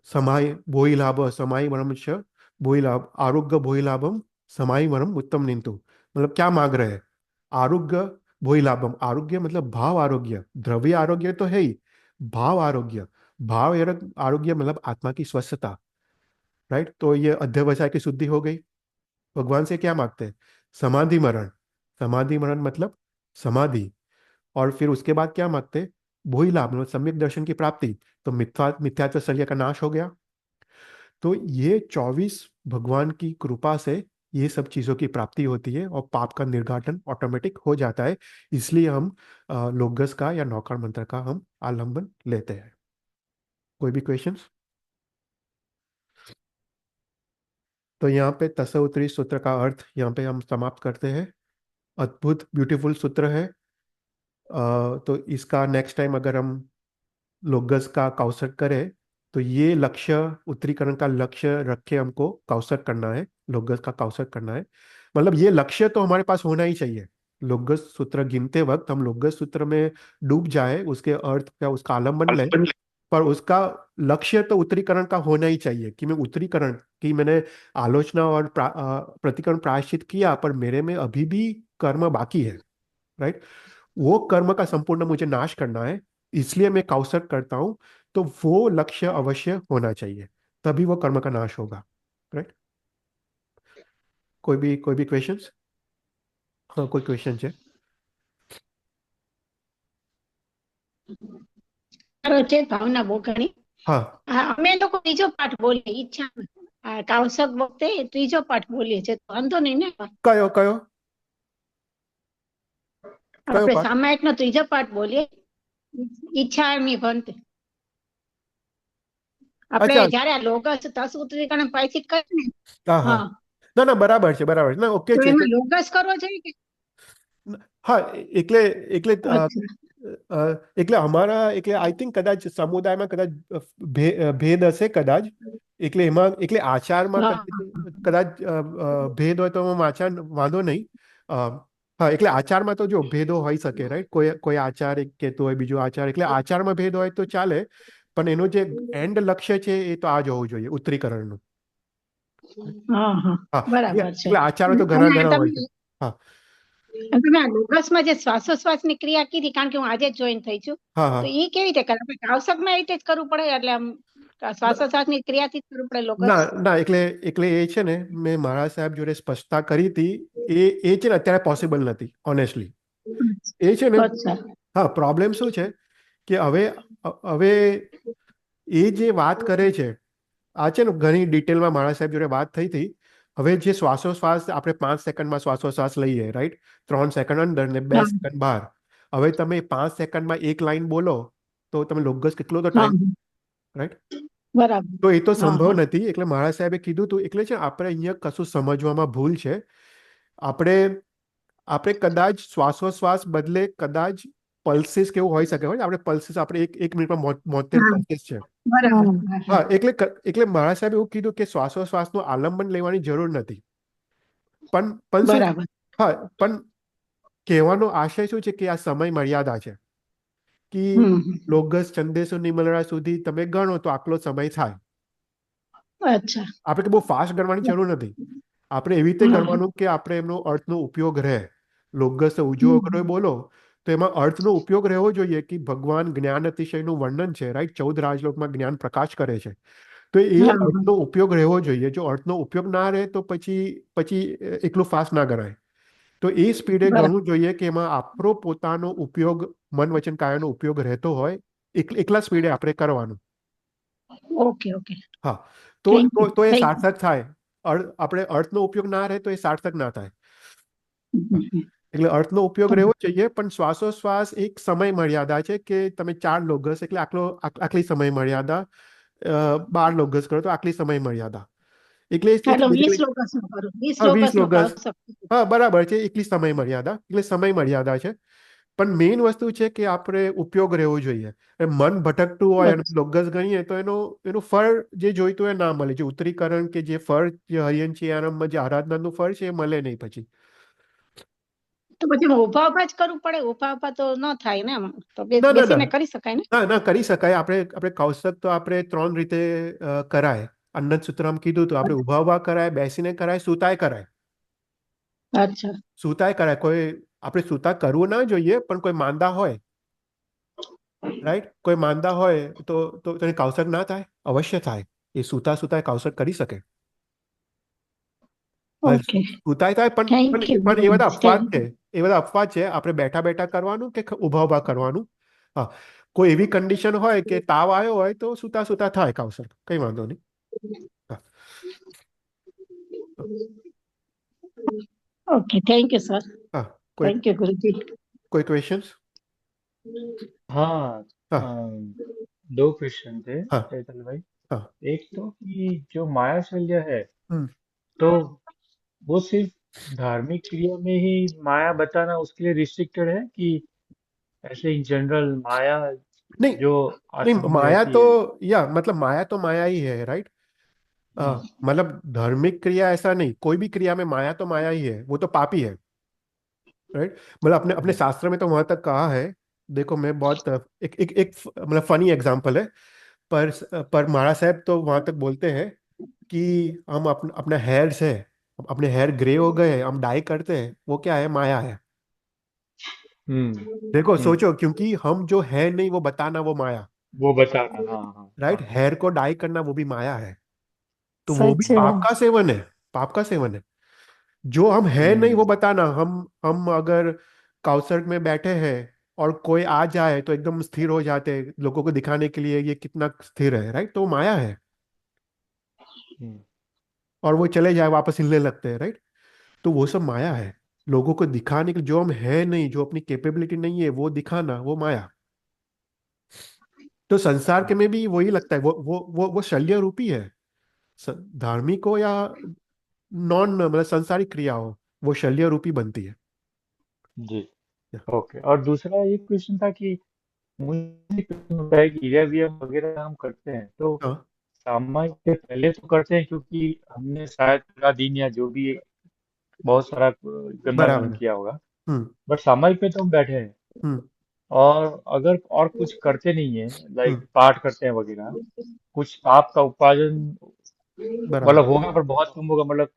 समाय भोई लाभ समाई वरम च भोई लाभ आरोग्य भोई लाभम समाई वरम उत्तम निंतु। मतलब क्या मांग रहे हैं? आरोग्य भोई लाभम, आरोग्य मतलब भाव आरोग्य, द्रव्य आरोग्य तो है ही, भाव आरोग्य, आरोग्य मतलब आत्मा की स्वस्थता। राइट। तो ये अध्यवसाय की शुद्धि हो गई। भगवान से क्या मांगते हैं? समाधि मरण। समाधि मरण मतलब समाधि। और फिर उसके बाद क्या मांगते हैं? भोई लाभ मतलब सम्यक दर्शन की प्राप्ति। तो मिथ्यात्व शल्य का नाश हो गया। तो ये 24 भगवान की कृपा से ये सब चीजों की प्राप्ति होती है, और पाप का निर्घाटन ऑटोमेटिक हो जाता है। इसलिए हम लोकगस का या नौकार मंत्र का हम आलंबन लेते हैं। कोई भी क्वेश्चंस? तो यहाँ पे तसोत्तरी सूत्र का अर्थ यहाँ पे हम समाप्त करते हैं। अद्भुत ब्यूटीफुल सूत्र है। तो इसका नेक्स्ट टाइम अगर हम लोगस का काउसर करें, तो ये लक्ष्य, उत्तरीकरण का लक्ष्य रख के हमको काउसर करना है, लोगस का काउसर करना है। मतलब ये लक्ष्य तो हमारे पास होना ही चाहिए। लोगस सूत्र गिनते वक्त हम लोगस सूत्र में डूब जाए, उसके अर्थ का उसका आलम्बन ले, पर उसका लक्ष्य तो उत्तरीकरण का होना ही चाहिए, कि मैं उत्तरीकरण की मैंने आलोचना और प्रतिकरण प्रायश्चित किया, पर मेरे में अभी भी कर्म बाकी है। राइट। वो कर्म का संपूर्ण मुझे नाश करना है, इसलिए मैं काउसर करता हूं। तो वो लक्ष्य अवश्य होना चाहिए, तभी वो कर्म का नाश होगा। राइट। कोई भी क्वेश्चंस? हाँ, कोई क्वेश्चन है? મારો છે ભાવના બોઘણી. हाँ, અમે લોકો ત્રીજો પાઠ બોલીએ ઈચ્છા કાવસક વખતે ત્રીજો પાઠ બોલીએ છે તો વાંધો નહીં ને. कयो कयो कयो આપણે पाठ? સામાયિકનો ત્રીજો પાઠ બોલીએ ઈચ્છા એમની ભંતે. આપણે अच्छा, જયારે આ લોગસ તસ ઉત્તરીકરણ પાછી કરી ને, हाँ हाँ, હા, ના બરાબર છે, બરાબર છે. ના ઓકે તો છે. એમાં લોગસ કરવો જોઈએ કે? હા, એટલે એટલે અચ્છા, એટલે અમારા એટલે આઈ થિંક કદાચ સમુદાયમાં કદાચ ભેદ હશે કદાચ. એટલે એમાં એટલે આચારમાં હા, કદાચ ભેદ હોય તો એમાં આચાર વાંધો નહીં. અ, હા, એટલે આચારમાં તો જો ભેદો હોઈ શકે, રાઈટ. કોઈ આચાર એક કહેતો હોય, બીજો આચાર, એટલે આચારમાં ભેદ હોય તો ચાલે. પણ એનું જે એન્ડ લક્ષ્ય છે એ તો આ જ હોવું જોઈએ, ઉત્તરીકરણનું. હા, હા, હા, એટલે બરાબર છે. એટલે આચારો તો ઘણા અને ઘણા હોય છે. હા તમે આ લોગસમાં જે શ્વાસોશ્વાસની ક્રિયા કીધી, કારણ કે હું આજે જ જોઈન થઈ છું, હા તો હા. એ કેવી રીતે કરે? આપણે કાવસકમાં એ રીતે જ કરવું પડે એટલે આમ શ્વાસોશ્વાસની ક્રિયાથી જ કરવું પડે લોકસ? ના ના એટલે એટલે એ છે ને, મેં મારા સાહેબ જોડે સ્પષ્ટતા કરી હતી. એ છે ને અત્યારે પોસિબલ નથી, ઓનેસ્ટલી. એ છે ને, અચ્છા. હા, પ્રોબ્લેમ શું છે કે હવે એ જે વાત કરે છે, આ છે ને ઘણી ડિટેલમાં મારા સાહેબ જોડે વાત થઈ હતી. હવે જે શ્વાસોશ્વાસ આપણે 5 સેકન્ડમાં શ્વાસોશ્વાસ લઈએ, રાઈટ, 3 સેકન્ડ અંદર ને 2 હા સેકન્ડ બહાર. હવે તમે 5 સેકન્ડમાં એક લાઈન બોલો તો તમે લોકસ કેટલો તો હા ટાઈમ, રાઈટ? બરાબર. તો એ તો હા સંભવ હા નથી. એટલે મારા સાહેબે કીધું હતું. એટલે છે આપણે અહીંયા કશું સમજવામાં ભૂલ છે. આપણે આપણે કદાચ શ્વાસોશ્વાસ બદલે કદાચ પલ્સીસ કેવું હોઈ શકે, હોય આપણે પલ્સીસ, આપણે એક મિનિટમાં 72 હા પલ્સીસ છે. બરાબર. હમ. હા હા, હા એટલે મારા સાહેબે એવું કીધું કે શ્વાસોશ્વાસનું આલંબન લેવાની જરૂર નથી. પણ શું, બરાબર. હા, પણ કહેવાનો આશય શું છે કે આ સમય મર્યાદા છે કે હમ. લોગસ ચંદેસુ નિમલરા સુધી તમે ગણો તો આટલો સમય થાય. અચ્છા. આપણે કે બહુ ફાસ્ટ ગણવાની જરૂર નથી. આપણે એવી રીતે હા હા ગણવાનું કે આપણે એમનો અર્થનો ઉપયોગ રહે. લોગસ ઉજો હમ. કરો બોલો તો એમાં અર્થનો ઉપયોગ રહેવો જોઈએ કે ભગવાન જ્ઞાન અતિશયનું વર્ણન છે, રાઈટ, 14 રાજલોકમાં જ્ઞાન પ્રકાશ કરે છે. તો એ હા હા અર્થનો ઉપયોગ રહેવો જોઈએ. જો અર્થનો ઉપયોગ ના રહે તો પછી એટલું ફાસ્ટ ના ગણાય. તો એ સ્પીડે બરાબર. ગણવું જોઈએ કે એમાં આપણો પોતાનો ઉપયોગ, મન વચન કાયાનો ઉપયોગ રહેતો હોય. એકલા સ્પીડે આપણે કરવાનું. Okay okay. હા, તો થેન્ક તો યુ તો એ થેન્ક યુ. સાર્થક થાય. આપણે અર્થનો ઉપયોગ ના રહે તો એ સાર્થક ના થાય. એટલે અર્થનો ઉપયોગ રહેવો જોઈએ, પણ શ્વાસોશ્વાસ એક સમય મર્યાદા છે કે તમે 4 લોકસ એટલે આટલી સમય મર્યાદા, 12 લોકસ કરો તો આટલી સમય મર્યાદા. એટલે એટલે 20 બેઝિકલી, લોકસ નું કરું, 20 હા, 20 લોકસ નું લોકસ, કૌશક. હા, બરાબર છે. એટલી સમય મર્યાદા, એટલે સમય મર્યાદા છે. પણ મેઇન વસ્તુ છે કે આપણે ઉપયોગ રહેવો જોઈએ. મન ભટકતું હોય અને લોકસ ગણીએ તો એનું ફળ જે જોઈતું હોય ના મળે. જે ઉત્તરીકરણ કે જે ફળ, જે હરિયન છે આરંભમાં જે આરાધનાનું ફળ છે એ મળે નહીં પછી. તો પછી ઉભા ઉભા જ કરવું પડે? ઉભા ઉભા તો ન થાય ને એમાં? તો ના ના ના બેસીને કરી શકાય ને? ના ના કરી શકાય. આપણે કૌશક તો આપણે 3 રીતે કરાય. અન્નદ સૂત્રમાં કીધું તો આપણે ઉભા ઉભા કરાય, બેસીને કરાય, સૂતાય કરાય. અચ્છા. સૂતાય કરાય. આપણે સૂતા કરવું ના જોઈએ, પણ કોઈ માંદા હોય, રાઈટ, કોઈ માંદા હોય તો તેને કૌશક ના થાય? અવશ્ય થાય. એ સૂતા સૂતા કૌશક કરી શકે. હા, ઓકે. સૂતાય થાય, પણ થેન્ક યુ પણ વેરી એ બધા મચ. અપવાદ થેન્ક છે. એ બધા અપવાદ છે. આપણે બેઠા બેઠા કરવાનું કે ઉભા ઉભા કરવાનું. હા, કોઈ એવી કન્ડિશન હોય કે તાવ આવ્યો હોય તો સૂતા સૂતા થાય કૌશક, કઈ વાંધો નહીં. હા, ઓકે. Thank you sir. હા, કોઈ થેન્ક યુ ગુરુજી. કોઈ ક્વેશ્चंस? हाँ हाँ दो क्वेश्चन थे हाँ चैतन्य भाई। हाँ। एक तो कि जो माया शल्य है हम्म, तो वो सिर्फ धार्मिक क्रिया में ही माया बताना उसके लिए रिस्ट्रिक्टेड है कि ऐसे इन जनरल माया नहीं जो नहीं, आत्मा में माया रहती तो, है? या मतलब माया तो माया ही है, राइट। हम्म मतलब धार्मिक क्रिया ऐसा नहीं, कोई भी क्रिया में माया तो माया ही है, वो तो पापी है, राइट। मतलब अपने अपने हम्म शास्त्र में तो वहां तक कहा है। देखो, मैं बहुत एक मतलब फनी एग्जांपल है। पर महाराज साहब तो वहां तक बोलते हैं कि हम अपना हेयर्स है, अपने हेयर ग्रे हो गए, हम डाई करते हैं, वो क्या है? माया है। हम्म देखो, हम्म, सोचो, क्योंकि हम जो है नहीं वो बताना, वो माया, वो बताना, हाँ हाँ राइट। हाँ। हेयर को डाई करना वो भी माया है। तो वो भी सच है। पाप का सेवन है, पाप का सेवन है। जो हम है नहीं वो हम्म बताना। हम अगर काउसर्ग में बैठे हैं और कोई आ जाए तो एकदम स्थिर हो जाते हैं, लोगों को दिखाने के लिए ये कितना स्थिर है, राइट। तो वो माया है। हम्म और वो चले जाए, वापस हिलने लगते हैं, राइट। तो वो सब माया है। लोगों को दिखाने के लिए, जो हम है नहीं, जो अपनी कैपेबिलिटी नहीं है, वो दिखाना, वो माया। तो संसार के में भी वही लगता है, वो शल्य रूपी है। धार्मिक हो या नॉन, मतलब संसारिक क्रिया हो, वो शल्य रूपी बनती है। जी ओके। और दूसरा ये क्वेश्चन था कि मुझे क्वेश्चन होता है कि क्रिया वियम वगैरह हम करते हैं तो हाँ, सामायिक के पहले तो करते हैं क्योंकि हमने शायद पूरा दिन या जो भी बहुत सारा गंगाजन बराबर है। किया होगा। हम्म बट सामायिक पे तो हम बैठे हैं हम्म और अगर और कुछ करते नहीं है, लाइक हम्म पाठ करते हैं वगैरह, कुछ पाप का उपार्जन बराबर, मतलब होगा पर बहुत कम होगा, मतलब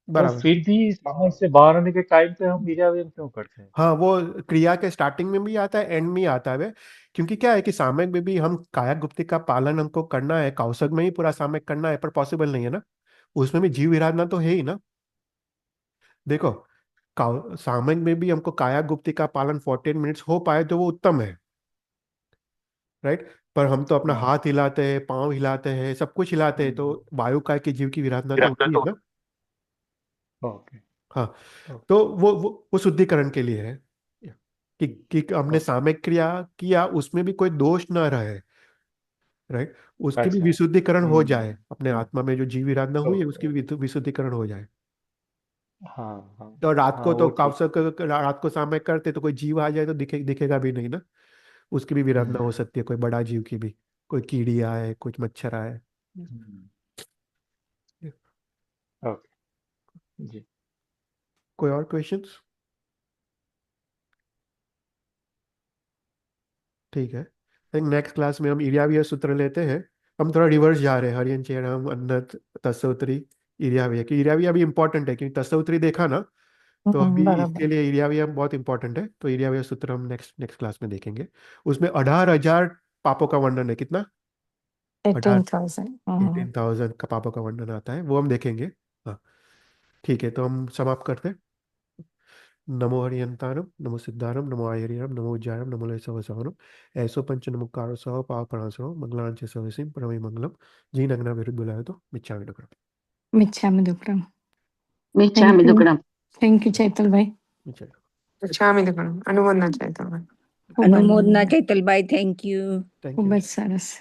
तो बराबर। फिर भी सामायिक से बाहर आने के टाइम पे हम क्रिया वियम क्यों करते हैं? हाँ, वो क्रिया के स्टार्टिंग में भी आता है, एंड में आता है। क्योंकि क्या है कि सामयिक में भी हम काया गुप्ति का पालन हमको करना है, कौशक में ही पूरा सामयिक करना है, पर पॉसिबल नहीं है ना। उसमें भी जीव विराधना तो है ही ना। देखो, सामयिक में भी हमको काया गुप्ति का पालन 14 मिनट्स हो पाए तो वो उत्तम है, राइट। पर हम तो अपना हाँ हाथ हिलाते हैं, पांव हिलाते हैं, सब कुछ हिलाते हैं, तो वायु काय की जीव की विराधना तो होती है ना। ओके हाँ, ओके तो वो शुद्धिकरण के लिए है कि हमने ओके सामयिक क्रिया किया, उसमें भी कोई दोष ना रहे, राइट। उसकी भी अच्छा विशुद्धिकरण हो जाए, अपने आत्मा में जो जीव विराधना हुई है उसकी ओके भी विशुद्धिकरण हो जाए। हाँ हाँ तो रात हाँ को तो वो ठीक रात को सामयिक करते तो कोई जीव आ जाए तो दिखेगा भी नहीं ना। उसकी भी विराधना हो सकती है, कोई बड़ा जीव की भी, कोई कीड़ी आए, कुछ मच्छर आए। ओके जी कोई और क्वेश्चंस? ठीक है, नेक्स्ट क्लास में हम इर्यावीय सूत्र लेते हैं। हम थोड़ा रिवर्स जा रहे हैं, हरियन चेरम अन्नत तस्सोत्तरी इर्यावीय की। इर्यावीय अभी इंपॉर्टेंट है क्योंकि तस्सोत्तरी देखा ना, तो अभी इसके बराबर। लिए इर्यावीय बहुत इंपॉर्टेंट है। तो इर्यावीय सूत्र हम नेक्स्ट नेक्स्ट क्लास में देखेंगे। उसमें 18,000 पापों का वर्णन है। कितना? 18,000। 18,000 का पापों का वर्णन आता है, वो हम देखेंगे। हाँ, ठीक है, तो हम समाप्त करते हैं। नमो हरियंतारम, नमो सिद्धारम, नमो आयरियम, नमो उज्जारम, नमो लय सवसावरम, ऐसो पंच नमुक्कारो सह पाव प्रणासरो मंगलांच सवसिम परमे मंगलम। जी नगना विरुद्ध बुलायो तो मिच्छामि दुक्कडम। मिच्छामि दुक्कडम। मिच्छामि दुक्कडम। थैंक यू चैतल भाई। मिच्छामि। क्षामि अनुमोदना चाहिए। खूब अनुमोदना चैतलबाई, थैंक यू। Thank you. खूबच सरस।